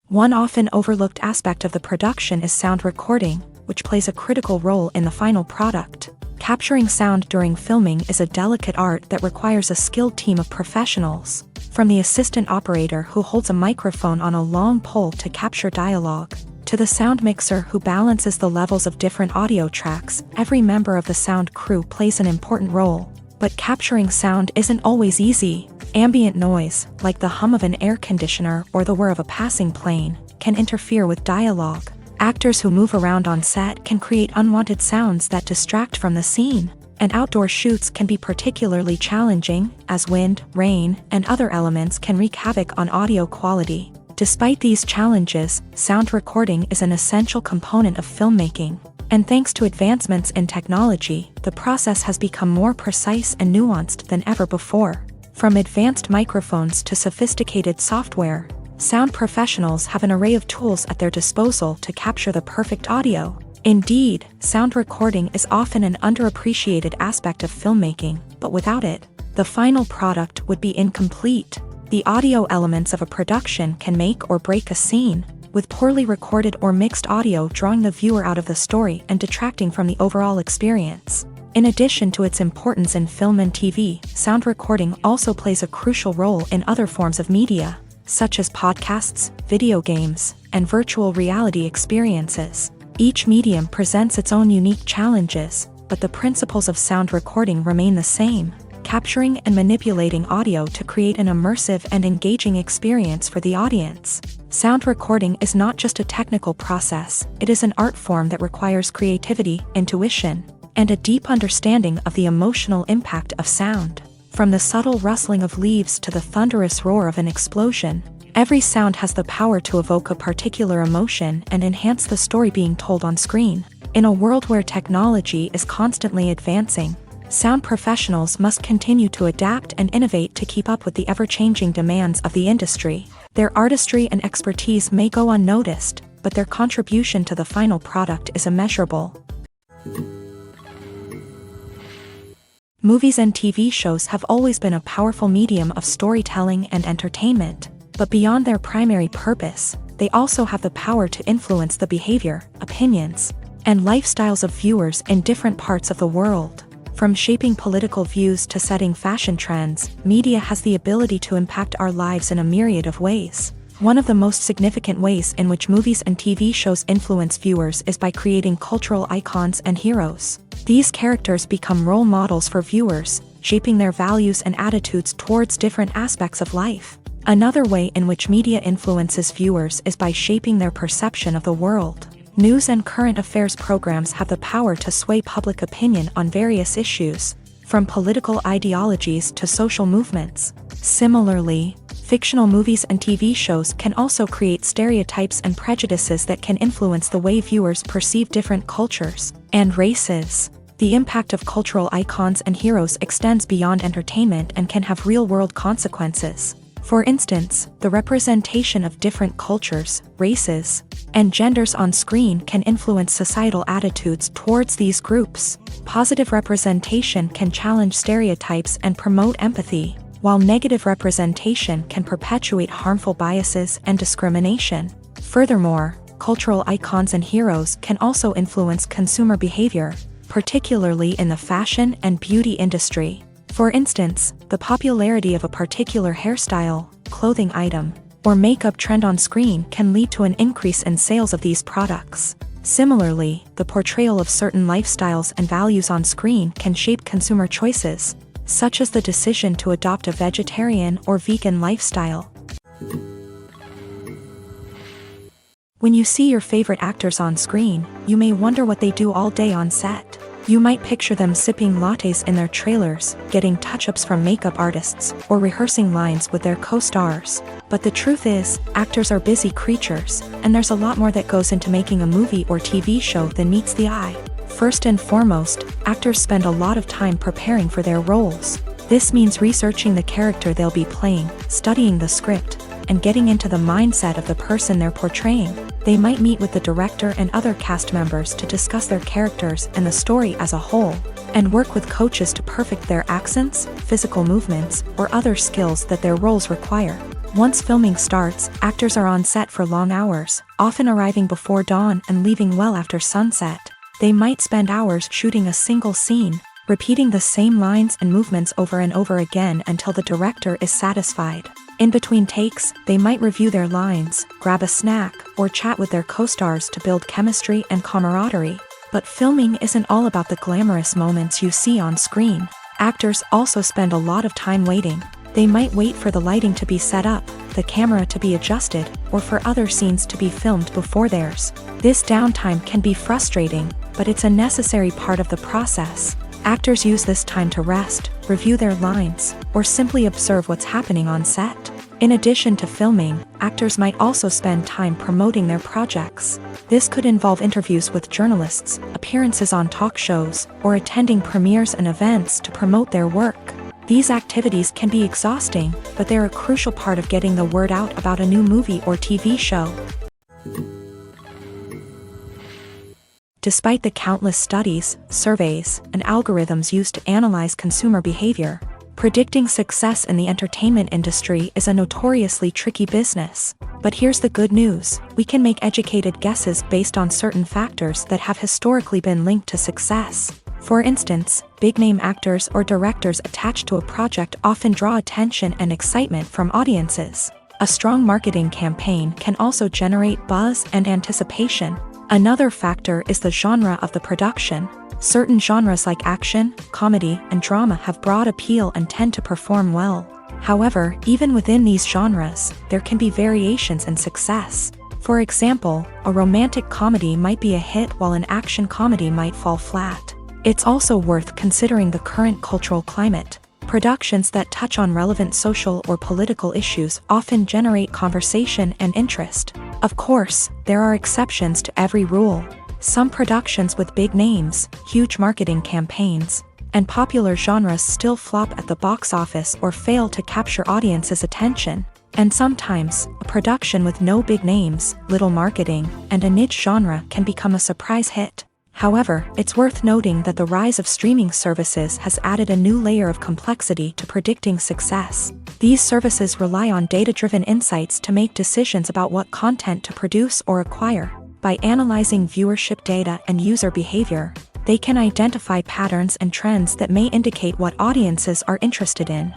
One often overlooked aspect of the production is sound recording, which plays a critical role in the final product. Capturing sound during filming is a delicate art that requires a skilled team of professionals. From the assistant operator who holds a microphone on a long pole to capture dialogue, to the sound mixer who balances the levels of different audio tracks, every member of the sound crew plays an important role. But capturing sound isn't always easy. Ambient noise, like the hum of an air conditioner or the whir of a passing plane, can interfere with dialogue. Actors who move around on set can create unwanted sounds that distract from the scene. And outdoor shoots can be particularly challenging, as wind, rain, and other elements can wreak havoc on audio quality. Despite these challenges, sound recording is an essential component of filmmaking. And thanks to advancements in technology, the process has become more precise and nuanced than ever before. From advanced microphones to sophisticated software, sound professionals have an array of tools at their disposal to capture the perfect audio. Indeed, sound recording is often an underappreciated aspect of filmmaking, but without it, the final product would be incomplete. The audio elements of a production can make or break a scene, with poorly recorded or mixed audio drawing the viewer out of the story and detracting from the overall experience. In addition to its importance in film and TV, sound recording also plays a crucial role in other forms of media, such as podcasts, video games, and virtual reality experiences. Each medium presents its own unique challenges, but the principles of sound recording remain the same: capturing and manipulating audio to create an immersive and engaging experience for the audience. Sound recording is not just a technical process, it is an art form that requires creativity, intuition, and a deep understanding of the emotional impact of sound. From the subtle rustling of leaves to the thunderous roar of an explosion, every sound has the power to evoke a particular emotion and enhance the story being told on screen. In a world where technology is constantly advancing, sound professionals must continue to adapt and innovate to keep up with the ever-changing demands of the industry. Their artistry and expertise may go unnoticed, but their contribution to the final product is immeasurable. Movies and TV shows have always been a powerful medium of storytelling and entertainment, but beyond their primary purpose, they also have the power to influence the behavior, opinions, and lifestyles of viewers in different parts of the world. From shaping political views to setting fashion trends, media has the ability to impact our lives in a myriad of ways. One of the most significant ways in which movies and TV shows influence viewers is by creating cultural icons and heroes. These characters become role models for viewers, shaping their values and attitudes towards different aspects of life. Another way in which media influences viewers is by shaping their perception of the world. News and current affairs programs have the power to sway public opinion on various issues, from political ideologies to social movements. Similarly, fictional movies and TV shows can also create stereotypes and prejudices that can influence the way viewers perceive different cultures and races. The impact of cultural icons and heroes extends beyond entertainment and can have real-world consequences. For instance, the representation of different cultures, races, and genders on screen can influence societal attitudes towards these groups. Positive representation can challenge stereotypes and promote empathy, while negative representation can perpetuate harmful biases and discrimination. Furthermore, cultural icons and heroes can also influence consumer behavior, particularly in the fashion and beauty industry. For instance, the popularity of a particular hairstyle, clothing item, or makeup trend on screen can lead to an increase in sales of these products. Similarly, the portrayal of certain lifestyles and values on screen can shape consumer choices, such as the decision to adopt a vegetarian or vegan lifestyle. When you see your favorite actors on screen, you may wonder what they do all day on set. You might picture them sipping lattes in their trailers, getting touch-ups from makeup artists, or rehearsing lines with their co-stars. But the truth is, actors are busy creatures, and there's a lot more that goes into making a movie or TV show than meets the eye. First and foremost, actors spend a lot of time preparing for their roles. This means researching the character they'll be playing, studying the script, and getting into the mindset of the person they're portraying. They might meet with the director and other cast members to discuss their characters and the story as a whole, and work with coaches to perfect their accents, physical movements, or other skills that their roles require. Once filming starts, actors are on set for long hours, often arriving before dawn and leaving well after sunset. They might spend hours shooting a single scene, repeating the same lines and movements over and over again until the director is satisfied. In between takes, they might review their lines, grab a snack, or chat with their co-stars to build chemistry and camaraderie. But filming isn't all about the glamorous moments you see on screen. Actors also spend a lot of time waiting. They might wait for the lighting to be set up, the camera to be adjusted, or for other scenes to be filmed before theirs. This downtime can be frustrating, but it's a necessary part of the process. Actors use this time to rest, review their lines, or simply observe what's happening on set. In addition to filming, actors might also spend time promoting their projects. This could involve interviews with journalists, appearances on talk shows, or attending premieres and events to promote their work. These activities can be exhausting, but they're a crucial part of getting the word out about a new movie or TV show. Despite the countless studies, surveys, and algorithms used to analyze consumer behavior, predicting success in the entertainment industry is a notoriously tricky business. But here's the good news: we can make educated guesses based on certain factors that have historically been linked to success. For instance, big-name actors or directors attached to a project often draw attention and excitement from audiences. A strong marketing campaign can also generate buzz and anticipation. Another factor is the genre of the production. Certain genres like action, comedy, and drama have broad appeal and tend to perform well. However, even within these genres, there can be variations in success. For example, a romantic comedy might be a hit while an action comedy might fall flat. It's also worth considering the current cultural climate. Productions that touch on relevant social or political issues often generate conversation and interest. Of course, there are exceptions to every rule. Some productions with big names, huge marketing campaigns, and popular genres still flop at the box office or fail to capture audiences' attention. And sometimes, a production with no big names, little marketing, and a niche genre can become a surprise hit. However, it's worth noting that the rise of streaming services has added a new layer of complexity to predicting success. These services rely on data-driven insights to make decisions about what content to produce or acquire. By analyzing viewership data and user behavior, they can identify patterns and trends that may indicate what audiences are interested in.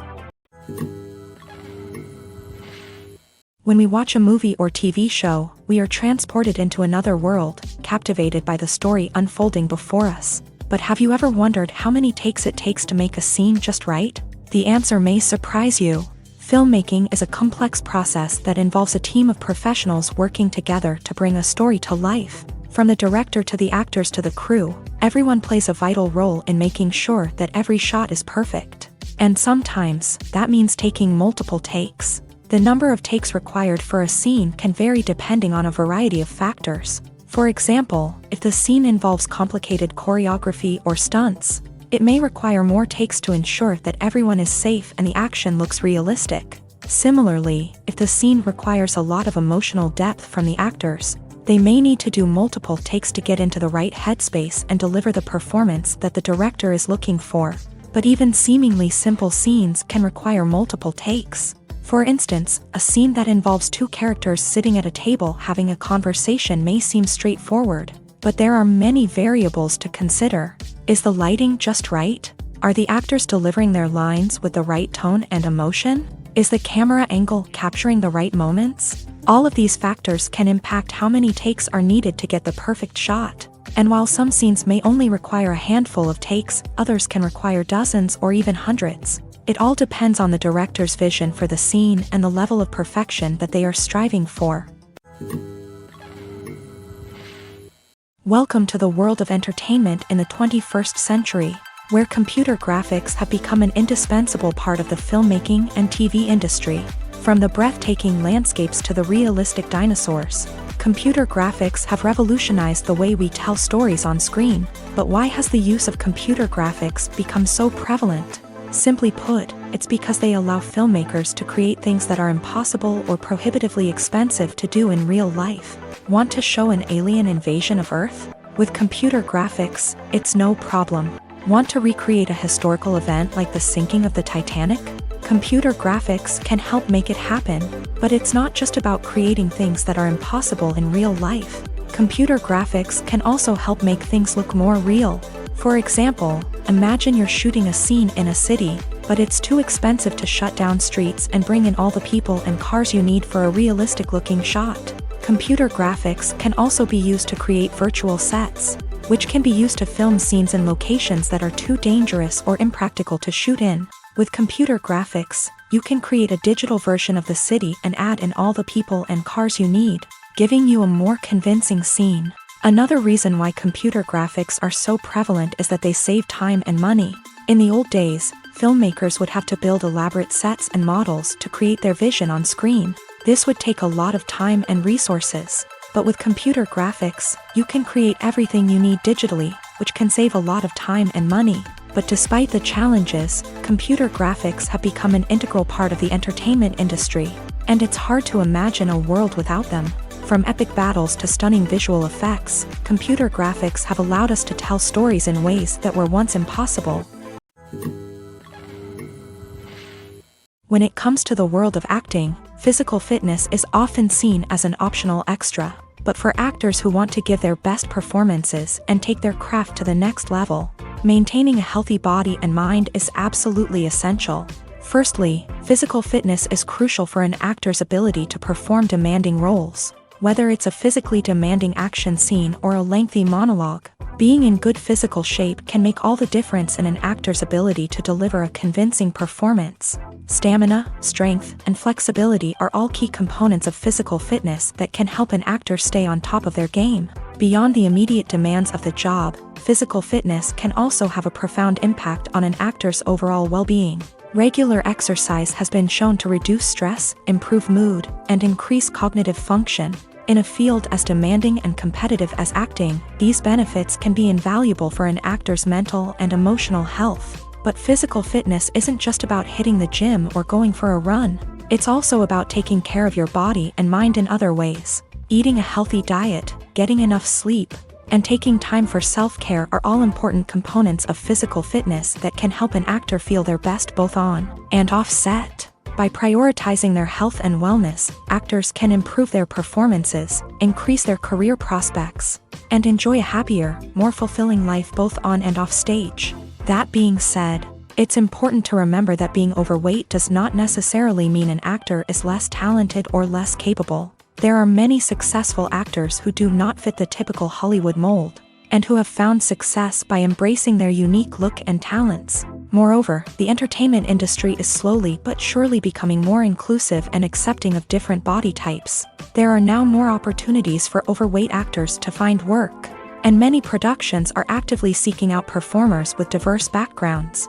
When we watch a movie or TV show, we are transported into another world, captivated by the story unfolding before us. But have you ever wondered how many takes it takes to make a scene just right? The answer may surprise you. Filmmaking is a complex process that involves a team of professionals working together to bring a story to life. From the director to the actors to the crew, everyone plays a vital role in making sure that every shot is perfect. And sometimes, that means taking multiple takes. The number of takes required for a scene can vary depending on a variety of factors. For example, if the scene involves complicated choreography or stunts, it may require more takes to ensure that everyone is safe and the action looks realistic. Similarly, if the scene requires a lot of emotional depth from the actors, they may need to do multiple takes to get into the right headspace and deliver the performance that the director is looking for. But even seemingly simple scenes can require multiple takes. For instance, a scene that involves two characters sitting at a table having a conversation may seem straightforward, but there are many variables to consider. Is the lighting just right? Are the actors delivering their lines with the right tone and emotion? Is the camera angle capturing the right moments? All of these factors can impact how many takes are needed to get the perfect shot. And while some scenes may only require a handful of takes, others can require dozens or even hundreds. It all depends on the director's vision for the scene and the level of perfection that they are striving for. Welcome to the world of entertainment in the 21st century, where computer graphics have become an indispensable part of the filmmaking and TV industry. From the breathtaking landscapes to the realistic dinosaurs, computer graphics have revolutionized the way we tell stories on screen. But why has the use of computer graphics become so prevalent? Simply put, it's because they allow filmmakers to create things that are impossible or prohibitively expensive to do in real life. Want to show an alien invasion of Earth? With computer graphics, it's no problem. Want to recreate a historical event like the sinking of the Titanic? Computer graphics can help make it happen, but it's not just about creating things that are impossible in real life. Computer graphics can also help make things look more real. For example, imagine you're shooting a scene in a city, but it's too expensive to shut down streets and bring in all the people and cars you need for a realistic-looking shot. Computer graphics can also be used to create virtual sets, which can be used to film scenes in locations that are too dangerous or impractical to shoot in. With computer graphics, you can create a digital version of the city and add in all the people and cars you need, giving you a more convincing scene. Another reason why computer graphics are so prevalent is that they save time and money. In the old days, filmmakers would have to build elaborate sets and models to create their vision on screen. This would take a lot of time and resources. But with computer graphics, you can create everything you need digitally, which can save a lot of time and money. But despite the challenges, computer graphics have become an integral part of the entertainment industry, and it's hard to imagine a world without them. From epic battles to stunning visual effects, computer graphics have allowed us to tell stories in ways that were once impossible. When it comes to the world of acting, physical fitness is often seen as an optional extra. But for actors who want to give their best performances and take their craft to the next level, maintaining a healthy body and mind is absolutely essential. Firstly, physical fitness is crucial for an actor's ability to perform demanding roles. Whether it's a physically demanding action scene or a lengthy monologue, being in good physical shape can make all the difference in an actor's ability to deliver a convincing performance. Stamina, strength, and flexibility are all key components of physical fitness that can help an actor stay on top of their game. Beyond the immediate demands of the job, physical fitness can also have a profound impact on an actor's overall well-being. Regular exercise has been shown to reduce stress, improve mood, and increase cognitive function. In a field as demanding and competitive as acting, these benefits can be invaluable for an actor's mental and emotional health. But physical fitness isn't just about hitting the gym or going for a run. It's also about taking care of your body and mind in other ways. Eating a healthy diet, getting enough sleep, and taking time for self-care are all important components of physical fitness that can help an actor feel their best both on and off set. By prioritizing their health and wellness, actors can improve their performances, increase their career prospects, and enjoy a happier, more fulfilling life both on and off stage. That being said, it's important to remember that being overweight does not necessarily mean an actor is less talented or less capable. There are many successful actors who do not fit the typical Hollywood mold, and who have found success by embracing their unique look and talents. Moreover, the entertainment industry is slowly but surely becoming more inclusive and accepting of different body types. There are now more opportunities for overweight actors to find work, and many productions are actively seeking out performers with diverse backgrounds.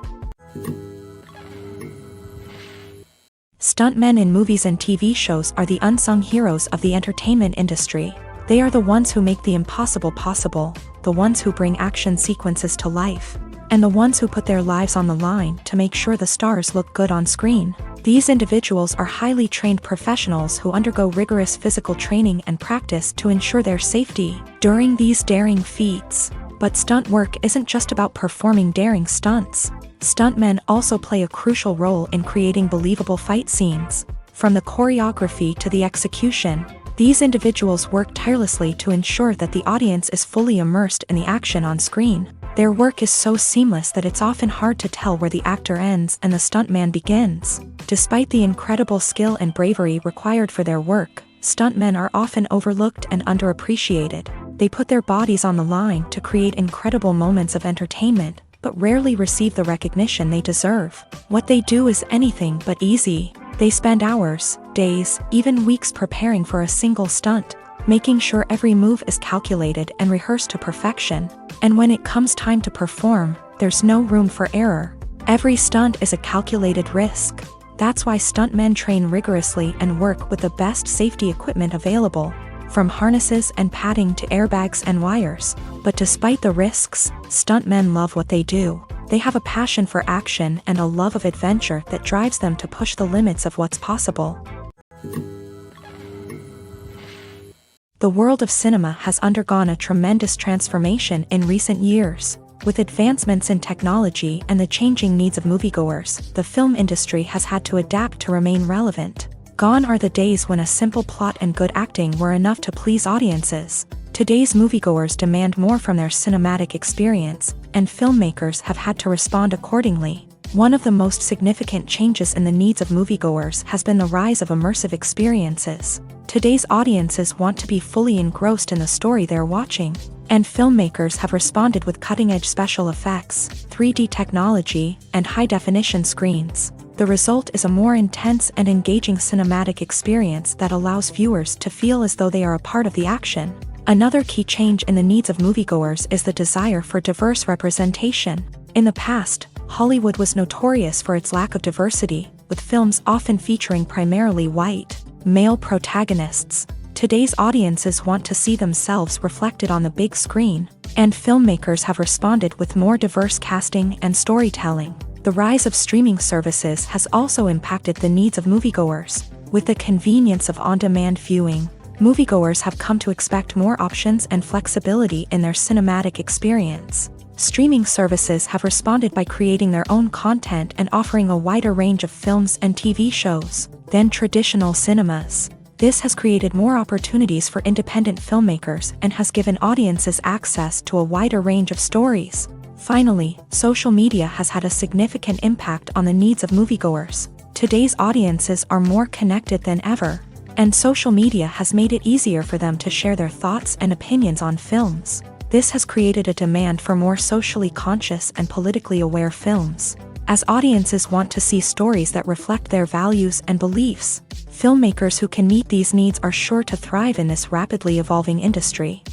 Stuntmen in movies and TV shows are the unsung heroes of the entertainment industry. They are the ones who make the impossible possible, the ones who bring action sequences to life, and the ones who put their lives on the line to make sure the stars look good on screen. These individuals are highly trained professionals who undergo rigorous physical training and practice to ensure their safety during these daring feats. But stunt work isn't just about performing daring stunts. Stuntmen also play a crucial role in creating believable fight scenes. From the choreography to the execution, these individuals work tirelessly to ensure that the audience is fully immersed in the action on screen. Their work is so seamless that it's often hard to tell where the actor ends and the stuntman begins. Despite the incredible skill and bravery required for their work, stuntmen are often overlooked and underappreciated. They put their bodies on the line to create incredible moments of entertainment, but rarely receive the recognition they deserve. What they do is anything but easy. They spend hours, days, even weeks preparing for a single stunt, making sure every move is calculated and rehearsed to perfection. And when it comes time to perform, there's no room for error. Every stunt is a calculated risk. That's why stuntmen train rigorously and work with the best safety equipment available, from harnesses and padding to airbags and wires. But despite the risks, stuntmen love what they do. They have a passion for action and a love of adventure that drives them to push the limits of what's possible. The world of cinema has undergone a tremendous transformation in recent years. With advancements in technology and the changing needs of moviegoers, the film industry has had to adapt to remain relevant. Gone are the days when a simple plot and good acting were enough to please audiences. Today's moviegoers demand more from their cinematic experience, and filmmakers have had to respond accordingly. One of the most significant changes in the needs of moviegoers has been the rise of immersive experiences. Today's audiences want to be fully engrossed in the story they're watching, and filmmakers have responded with cutting-edge special effects, 3D technology, and high-definition screens. The result is a more intense and engaging cinematic experience that allows viewers to feel as though they are a part of the action. Another key change in the needs of moviegoers is the desire for diverse representation. In the past, Hollywood was notorious for its lack of diversity, with films often featuring primarily white, male protagonists. Today's audiences want to see themselves reflected on the big screen, and filmmakers have responded with more diverse casting and storytelling. The rise of streaming services has also impacted the needs of moviegoers. With the convenience of on-demand viewing, moviegoers have come to expect more options and flexibility in their cinematic experience. Streaming services have responded by creating their own content and offering a wider range of films and TV shows than traditional cinemas. This has created more opportunities for independent filmmakers and has given audiences access to a wider range of stories. Finally, social media has had a significant impact on the needs of moviegoers. Today's audiences are more connected than ever, and social media has made it easier for them to share their thoughts and opinions on films. This has created a demand for more socially conscious and politically aware films. As audiences want to see stories that reflect their values and beliefs, filmmakers who can meet these needs are sure to thrive in this rapidly evolving industry.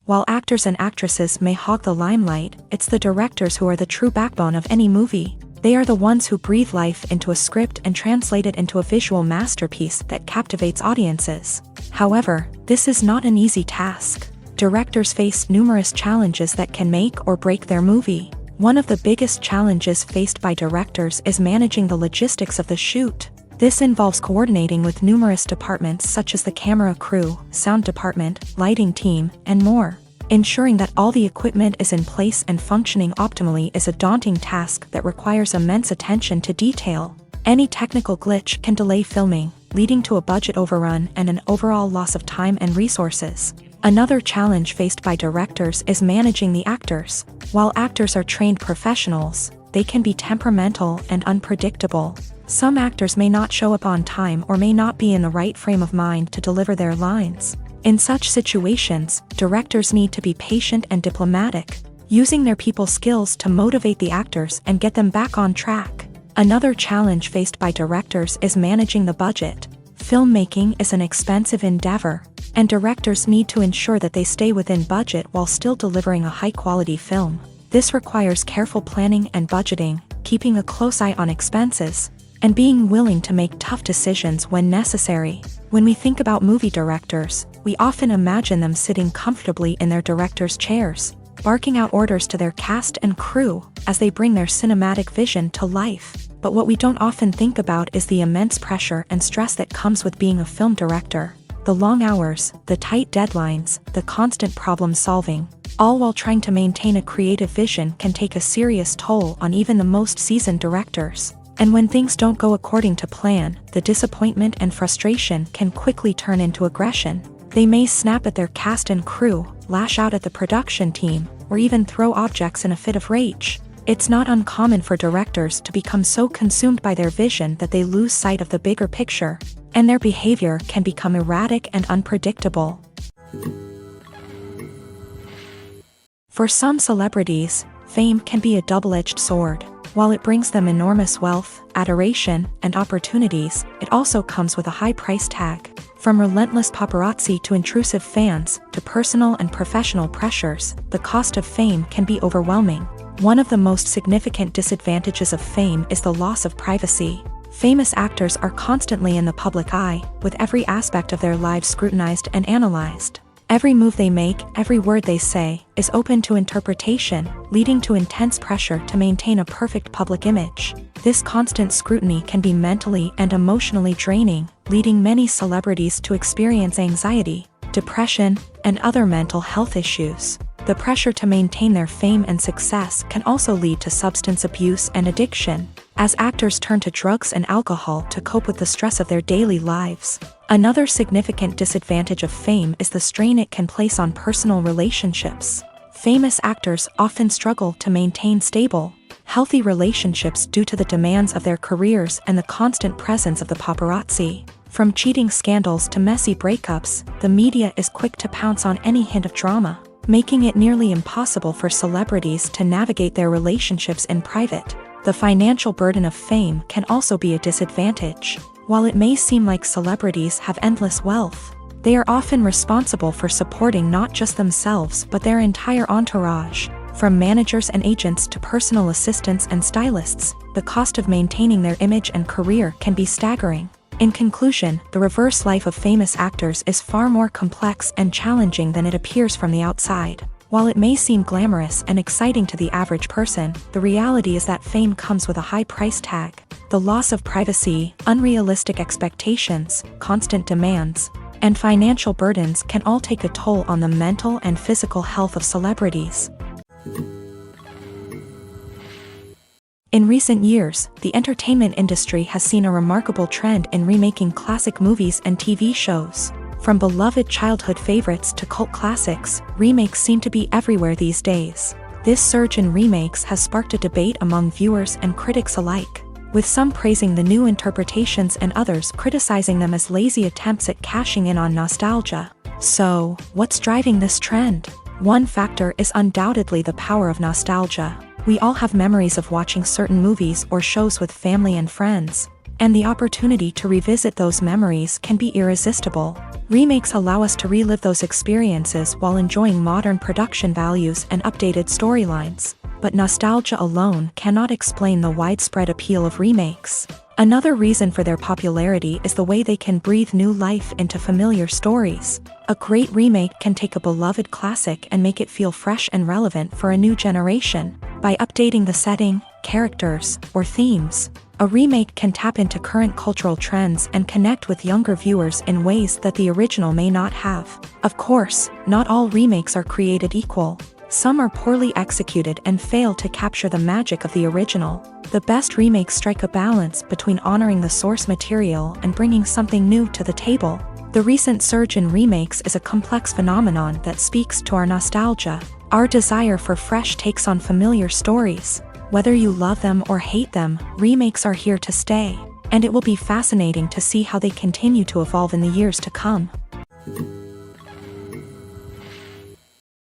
While actors and actresses may hog the limelight, it's the directors who are the true backbone of any movie. They are the ones who breathe life into a script and translate it into a visual masterpiece that captivates audiences. However, this is not an easy task. Directors face numerous challenges that can make or break their movie. One of the biggest challenges faced by directors is managing the logistics of the shoot. This involves coordinating with numerous departments such as the camera crew, sound department, lighting team, and more. Ensuring that all the equipment is in place and functioning optimally is a daunting task that requires immense attention to detail. Any technical glitch can delay filming, leading to a budget overrun and an overall loss of time and resources. Another challenge faced by directors is managing the actors. While actors are trained professionals, they can be temperamental and unpredictable. Some actors may not show up on time or may not be in the right frame of mind to deliver their lines. In such situations, directors need to be patient and diplomatic, using their people skills to motivate the actors and get them back on track. Another challenge faced by directors is managing the budget. Filmmaking is an expensive endeavor, and directors need to ensure that they stay within budget while still delivering a high-quality film. This requires careful planning and budgeting, keeping a close eye on expenses, and being willing to make tough decisions when necessary. When we think about movie directors, we often imagine them sitting comfortably in their director's chairs, barking out orders to their cast and crew as they bring their cinematic vision to life. But what we don't often think about is the immense pressure and stress that comes with being a film director. The long hours, the tight deadlines, the constant problem solving, all while trying to maintain a creative vision can take a serious toll on even the most seasoned directors. And when things don't go according to plan, the disappointment and frustration can quickly turn into aggression. They may snap at their cast and crew, lash out at the production team, or even throw objects in a fit of rage. It's not uncommon for directors to become so consumed by their vision that they lose sight of the bigger picture, and their behavior can become erratic and unpredictable. For some celebrities, fame can be a double-edged sword. While it brings them enormous wealth, adoration, and opportunities, it also comes with a high price tag. From relentless paparazzi to intrusive fans, to personal and professional pressures, the cost of fame can be overwhelming. One of the most significant disadvantages of fame is the loss of privacy. Famous actors are constantly in the public eye, with every aspect of their lives scrutinized and analyzed. Every move they make, every word they say, is open to interpretation, leading to intense pressure to maintain a perfect public image. This constant scrutiny can be mentally and emotionally draining, leading many celebrities to experience anxiety, depression, and other mental health issues. The pressure to maintain their fame and success can also lead to substance abuse and addiction, as actors turn to drugs and alcohol to cope with the stress of their daily lives. Another significant disadvantage of fame is the strain it can place on personal relationships. Famous actors often struggle to maintain stable, healthy relationships due to the demands of their careers and the constant presence of the paparazzi. From cheating scandals to messy breakups, the media is quick to pounce on any hint of drama, making it nearly impossible for celebrities to navigate their relationships in private. The financial burden of fame can also be a disadvantage. While it may seem like celebrities have endless wealth, they are often responsible for supporting not just themselves but their entire entourage. From managers and agents to personal assistants and stylists, the cost of maintaining their image and career can be staggering. In conclusion, the reverse life of famous actors is far more complex and challenging than it appears from the outside. While it may seem glamorous and exciting to the average person, the reality is that fame comes with a high price tag. The loss of privacy, unrealistic expectations, constant demands, and financial burdens can all take a toll on the mental and physical health of celebrities. In recent years, the entertainment industry has seen a remarkable trend in remaking classic movies and TV shows. From beloved childhood favorites to cult classics, remakes seem to be everywhere these days. This surge in remakes has sparked a debate among viewers and critics alike, with some praising the new interpretations and others criticizing them as lazy attempts at cashing in on nostalgia. So, what's driving this trend? One factor is undoubtedly the power of nostalgia. We all have memories of watching certain movies or shows with family and friends, and the opportunity to revisit those memories can be irresistible. Remakes allow us to relive those experiences while enjoying modern production values and updated storylines. But nostalgia alone cannot explain the widespread appeal of remakes. Another reason for their popularity is the way they can breathe new life into familiar stories. A great remake can take a beloved classic and make it feel fresh and relevant for a new generation. By updating the setting, characters, or themes, a remake can tap into current cultural trends and connect with younger viewers in ways that the original may not have. Of course, not all remakes are created equal. Some are poorly executed and fail to capture the magic of the original. The best remakes strike a balance between honoring the source material and bringing something new to the table. The recent surge in remakes is a complex phenomenon that speaks to our nostalgia, our desire for fresh takes on familiar stories. Whether you love them or hate them, remakes are here to stay, and it will be fascinating to see how they continue to evolve in the years to come.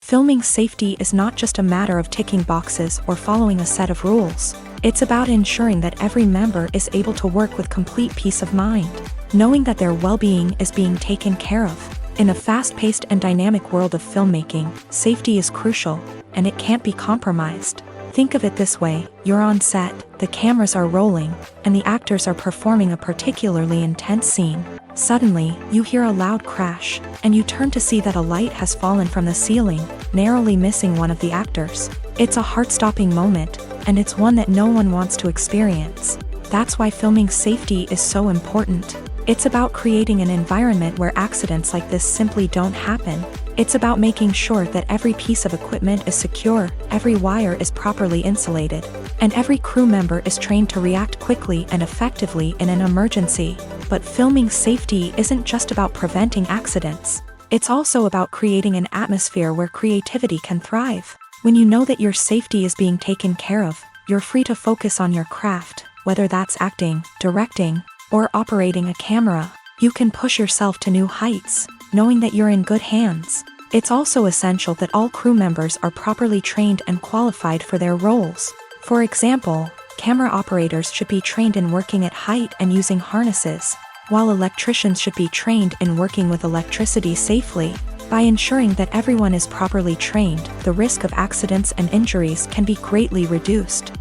Filming safety is not just a matter of ticking boxes or following a set of rules. It's about ensuring that every member is able to work with complete peace of mind, knowing that their well-being is being taken care of. In a fast-paced and dynamic world of filmmaking, safety is crucial, and it can't be compromised. Think of it this way: you're on set, the cameras are rolling, and the actors are performing a particularly intense scene. Suddenly, you hear a loud crash, and you turn to see that a light has fallen from the ceiling, narrowly missing one of the actors. It's a heart-stopping moment, and it's one that no one wants to experience. That's why filming safety is so important. It's about creating an environment where accidents like this simply don't happen. It's about making sure that every piece of equipment is secure, every wire is properly insulated, and every crew member is trained to react quickly and effectively in an emergency. But filming safety isn't just about preventing accidents. It's also about creating an atmosphere where creativity can thrive. When you know that your safety is being taken care of, you're free to focus on your craft, whether that's acting, directing, or operating a camera. You can push yourself to new heights, knowing that you're in good hands. It's also essential that all crew members are properly trained and qualified for their roles. For example, camera operators should be trained in working at height and using harnesses, while electricians should be trained in working with electricity safely. By ensuring that everyone is properly trained, the risk of accidents and injuries can be greatly reduced.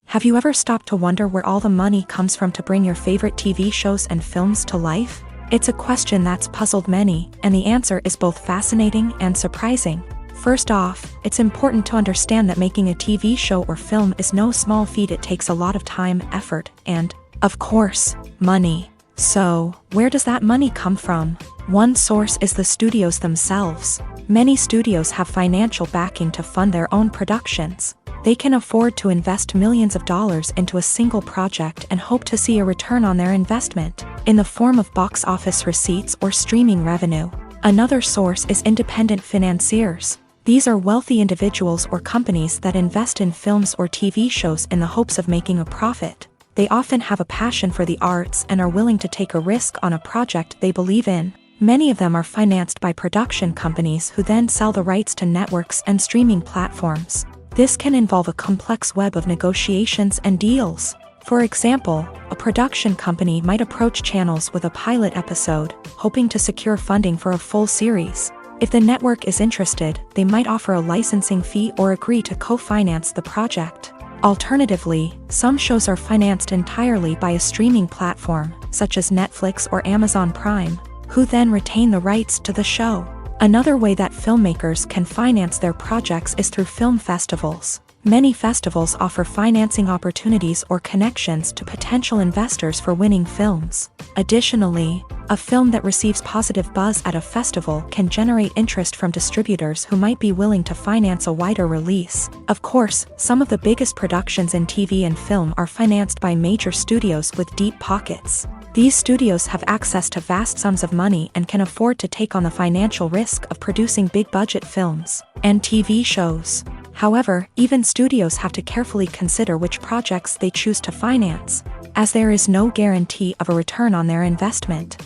Have you ever stopped to wonder where all the money comes from to bring your favorite TV shows and films to life? It's a question that's puzzled many, and the answer is both fascinating and surprising. First off, it's important to understand that making a TV show or film is no small feat. It takes a lot of time, effort, and, of course, money. So, where does that money come from? One source is the studios themselves. Many studios have financial backing to fund their own productions. They can afford to invest millions of dollars into a single project and hope to see a return on their investment, in the form of box office receipts or streaming revenue. Another source is independent financiers. These are wealthy individuals or companies that invest in films or TV shows in the hopes of making a profit. They often have a passion for the arts and are willing to take a risk on a project they believe in. Many of them are financed by production companies who then sell the rights to networks and streaming platforms. This can involve a complex web of negotiations and deals. For example, a production company might approach channels with a pilot episode, hoping to secure funding for a full series. If the network is interested, they might offer a licensing fee or agree to co-finance the project. Alternatively, some shows are financed entirely by a streaming platform, such as Netflix or Amazon Prime, who then retain the rights to the show. Another way that filmmakers can finance their projects is through film festivals. Many festivals offer financing opportunities or connections to potential investors for winning films. Additionally, a film that receives positive buzz at a festival can generate interest from distributors who might be willing to finance a wider release. Of course, some of the biggest productions in TV and film are financed by major studios with deep pockets. These studios have access to vast sums of money and can afford to take on the financial risk of producing big-budget films and TV shows. However, even studios have to carefully consider which projects they choose to finance, as there is no guarantee of a return on their investment.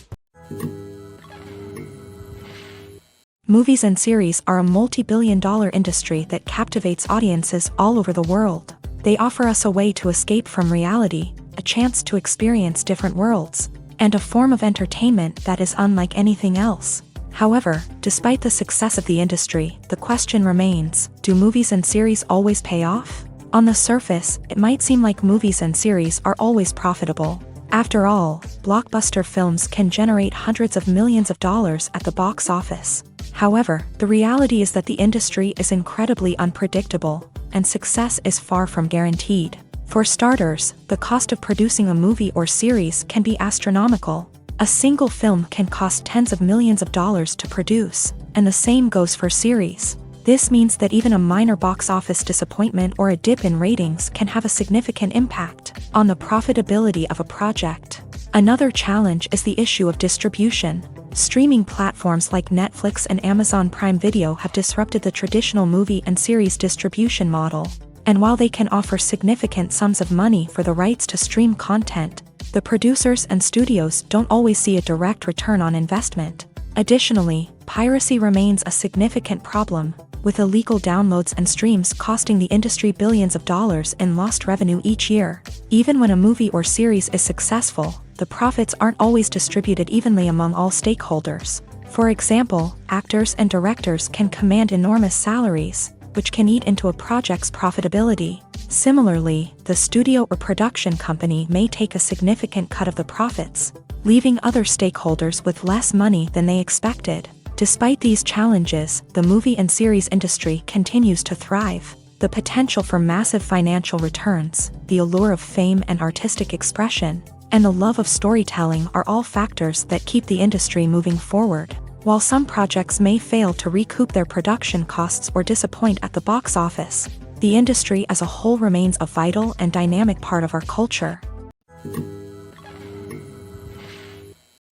Movies and series are a multi-billion-dollar industry that captivates audiences all over the world. They offer us a way to escape from reality, a chance to experience different worlds, and a form of entertainment that is unlike anything else. However, despite the success of the industry, the question remains, do movies and series always pay off? On the surface, it might seem like movies and series are always profitable. After all, blockbuster films can generate hundreds of millions of dollars at the box office. However, the reality is that the industry is incredibly unpredictable, and success is far from guaranteed. For starters, the cost of producing a movie or series can be astronomical. A single film can cost tens of millions of dollars to produce, and the same goes for series. This means that even a minor box office disappointment or a dip in ratings can have a significant impact on the profitability of a project. Another challenge is the issue of distribution. Streaming platforms like Netflix and Amazon Prime Video have disrupted the traditional movie and series distribution model. And while they can offer significant sums of money for the rights to stream content, the producers and studios don't always see a direct return on investment. Additionally, piracy remains a significant problem, with illegal downloads and streams costing the industry billions of dollars in lost revenue each year. Even when a movie or series is successful, the profits aren't always distributed evenly among all stakeholders. For example, actors and directors can command enormous salaries, which can eat into a project's profitability. Similarly, the studio or production company may take a significant cut of the profits, leaving other stakeholders with less money than they expected. Despite these challenges, the movie and series industry continues to thrive. The potential for massive financial returns, the allure of fame and artistic expression, and the love of storytelling are all factors that keep the industry moving forward. While some projects may fail to recoup their production costs or disappoint at the box office, the industry as a whole remains a vital and dynamic part of our culture.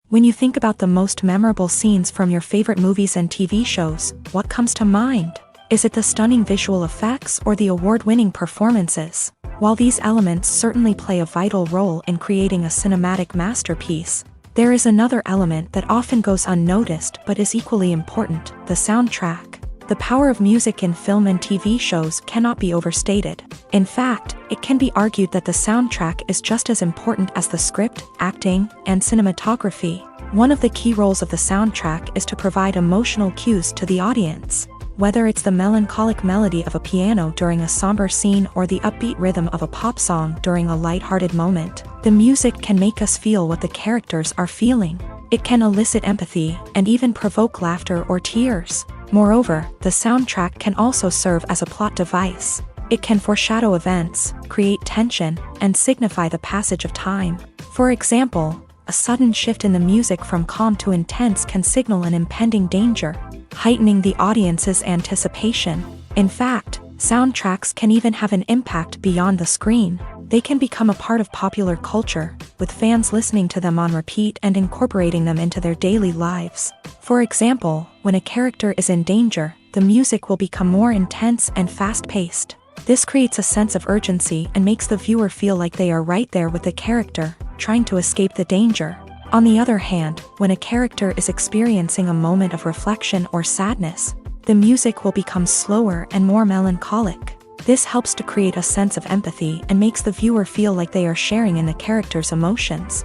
When you think about the most memorable scenes from your favorite movies and TV shows, what comes to mind? Is it the stunning visual effects or the award-winning performances? While these elements certainly play a vital role in creating a cinematic masterpiece, there is another element that often goes unnoticed but is equally important: the soundtrack. The power of music in film and TV shows cannot be overstated. In fact, it can be argued that the soundtrack is just as important as the script, acting, and cinematography. One of the key roles of the soundtrack is to provide emotional cues to the audience. Whether it's the melancholic melody of a piano during a somber scene or the upbeat rhythm of a pop song during a lighthearted moment, the music can make us feel what the characters are feeling. It can elicit empathy and even provoke laughter or tears. Moreover, the soundtrack can also serve as a plot device. It can foreshadow events, create tension, and signify the passage of time. For example, a sudden shift in the music from calm to intense can signal an impending danger, heightening the audience's anticipation. In fact, soundtracks can even have an impact beyond the screen. They can become a part of popular culture, with fans listening to them on repeat and incorporating them into their daily lives. For example, when a character is in danger, the music will become more intense and fast-paced. This creates a sense of urgency and makes the viewer feel like they are right there with the character, trying to escape the danger. On the other hand, when a character is experiencing a moment of reflection or sadness, the music will become slower and more melancholic. This helps to create a sense of empathy and makes the viewer feel like they are sharing in the character's emotions.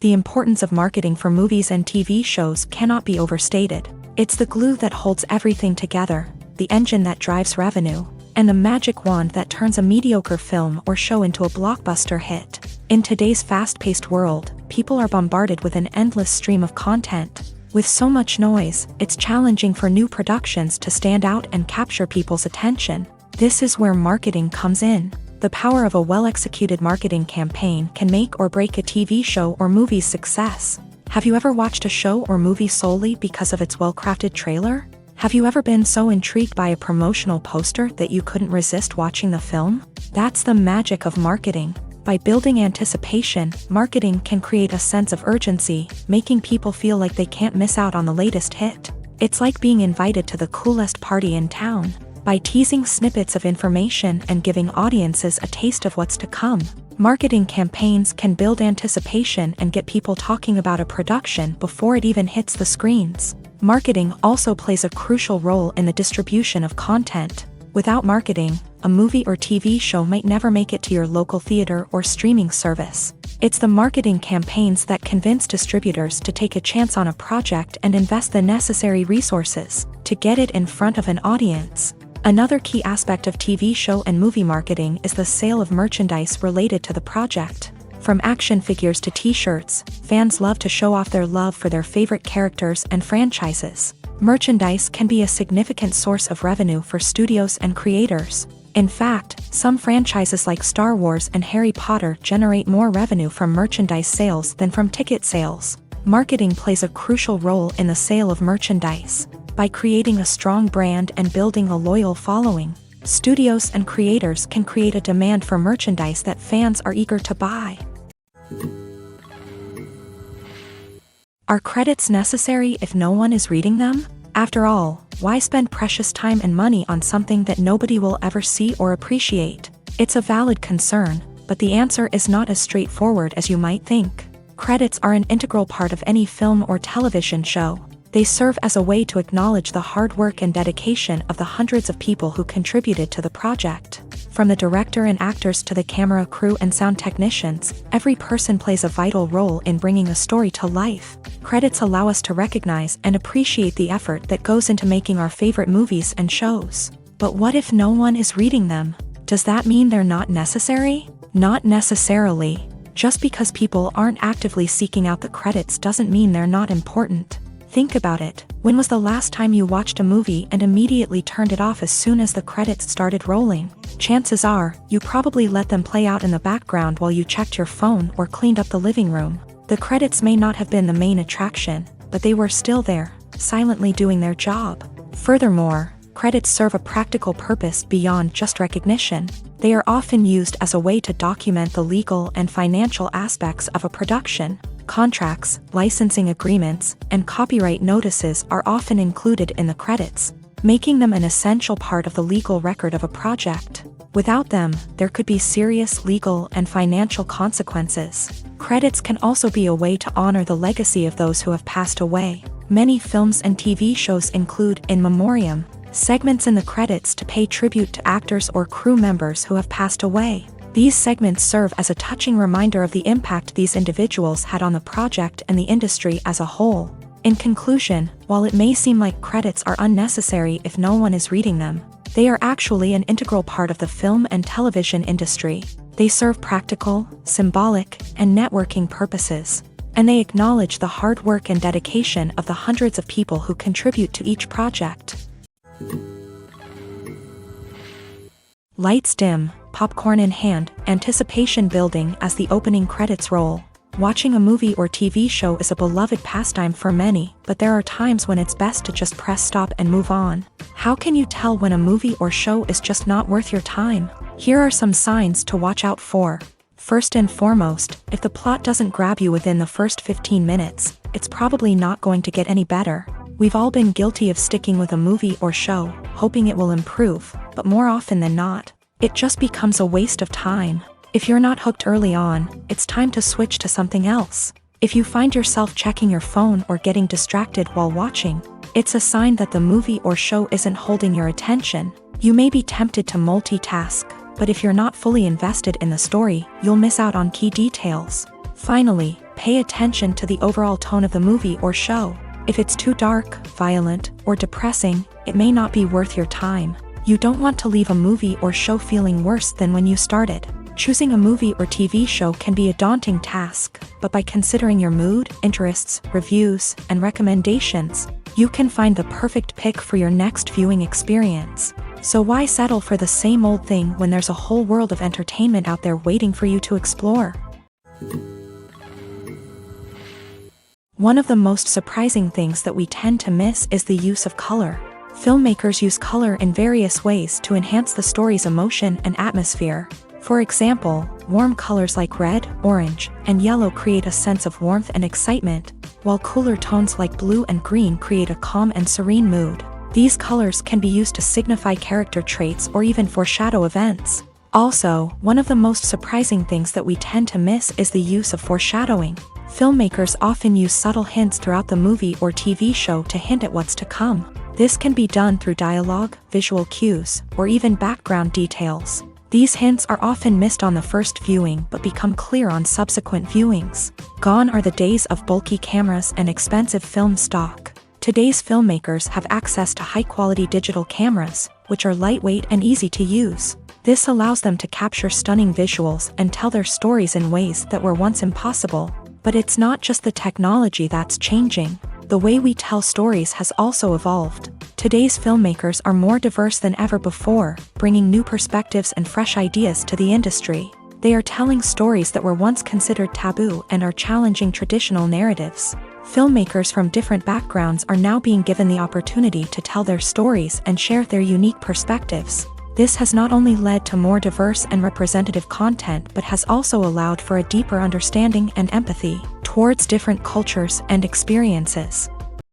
The importance of marketing for movies and TV shows cannot be overstated. It's the glue that holds everything together, the engine that drives revenue, and the magic wand that turns a mediocre film or show into a blockbuster hit. In today's fast-paced world, people are bombarded with an endless stream of content. With so much noise, it's challenging for new productions to stand out and capture people's attention. This is where marketing comes in. The power of a well-executed marketing campaign can make or break a TV show or movie's success. Have you ever watched a show or movie solely because of its well-crafted trailer? Have you ever been so intrigued by a promotional poster that you couldn't resist watching the film? That's the magic of marketing. By building anticipation, marketing can create a sense of urgency, making people feel like they can't miss out on the latest hit. It's like being invited to the coolest party in town. By teasing snippets of information and giving audiences a taste of what's to come, marketing campaigns can build anticipation and get people talking about a production before it even hits the screens. Marketing also plays a crucial role in the distribution of content. Without marketing, a movie or TV show might never make it to your local theater or streaming service. It's the marketing campaigns that convince distributors to take a chance on a project and invest the necessary resources to get it in front of an audience. Another key aspect of TV show and movie marketing is the sale of merchandise related to the project. From action figures to t-shirts, fans love to show off their love for their favorite characters and franchises. Merchandise can be a significant source of revenue for studios and creators. In fact, some franchises like Star Wars and Harry Potter generate more revenue from merchandise sales than from ticket sales. Marketing plays a crucial role in the sale of merchandise. By creating a strong brand and building a loyal following, studios and creators can create a demand for merchandise that fans are eager to buy. Are credits necessary if no one is reading them? After all, why spend precious time and money on something that nobody will ever see or appreciate? It's a valid concern, but the answer is not as straightforward as you might think. Credits are an integral part of any film or television show. They serve as a way to acknowledge the hard work and dedication of the hundreds of people who contributed to the project. From the director and actors to the camera crew and sound technicians, every person plays a vital role in bringing a story to life. Credits allow us to recognize and appreciate the effort that goes into making our favorite movies and shows. But what if no one is reading them? Does that mean they're not necessary? Not necessarily. Just because people aren't actively seeking out the credits doesn't mean they're not important. Think about it. When was the last time you watched a movie and immediately turned it off as soon as the credits started rolling? Chances are, you probably let them play out in the background while you checked your phone or cleaned up the living room. The credits may not have been the main attraction, but they were still there, silently doing their job. Furthermore, credits serve a practical purpose beyond just recognition. They are often used as a way to document the legal and financial aspects of a production. Contracts, licensing agreements, and copyright notices are often included in the credits, making them an essential part of the legal record of a project. Without them, there could be serious legal and financial consequences. Credits can also be a way to honor the legacy of those who have passed away. Many films and TV shows include in memoriam segments in the credits to pay tribute to actors or crew members who have passed away. These segments serve as a touching reminder of the impact these individuals had on the project and the industry as a whole. In conclusion, while it may seem like credits are unnecessary if no one is reading them, they are actually an integral part of the film and television industry. They serve practical, symbolic, and networking purposes, and they acknowledge the hard work and dedication of the hundreds of people who contribute to each project. Lights dim, popcorn in hand, anticipation building as the opening credits roll. Watching a movie or TV show is a beloved pastime for many, but there are times when it's best to just press stop and move on. How can you tell when a movie or show is just not worth your time? Here are some signs to watch out for. First and foremost, if the plot doesn't grab you within the first 15 minutes, it's probably not going to get any better. We've all been guilty of sticking with a movie or show, hoping it will improve, but more often than not, it just becomes a waste of time. If you're not hooked early on, it's time to switch to something else. If you find yourself checking your phone or getting distracted while watching, it's a sign that the movie or show isn't holding your attention. You may be tempted to multitask, but if you're not fully invested in the story, you'll miss out on key details. Finally, pay attention to the overall tone of the movie or show. If it's too dark, violent, or depressing, it may not be worth your time. You don't want to leave a movie or show feeling worse than when you started. Choosing a movie or TV show can be a daunting task, but by considering your mood, interests, reviews, and recommendations, you can find the perfect pick for your next viewing experience. So why settle for the same old thing when there's a whole world of entertainment out there waiting for you to explore? One of the most surprising things that we tend to miss is the use of color. Filmmakers use color in various ways to enhance the story's emotion and atmosphere. For example, warm colors like red, orange, and yellow create a sense of warmth and excitement, while cooler tones like blue and green create a calm and serene mood. These colors can be used to signify character traits or even foreshadow events. Also, one of the most surprising things that we tend to miss is the use of foreshadowing. Filmmakers often use subtle hints throughout the movie or TV show to hint at what's to come. This can be done through dialogue, visual cues, or even background details. These hints are often missed on the first viewing but become clear on subsequent viewings. Gone are the days of bulky cameras and expensive film stock. Today's filmmakers have access to high-quality digital cameras, which are lightweight and easy to use. This allows them to capture stunning visuals and tell their stories in ways that were once impossible. But it's not just the technology that's changing. The way we tell stories has also evolved. Today's filmmakers are more diverse than ever before, bringing new perspectives and fresh ideas to the industry. They are telling stories that were once considered taboo and are challenging traditional narratives. Filmmakers from different backgrounds are now being given the opportunity to tell their stories and share their unique perspectives. This has not only led to more diverse and representative content but has also allowed for a deeper understanding and empathy towards different cultures and experiences.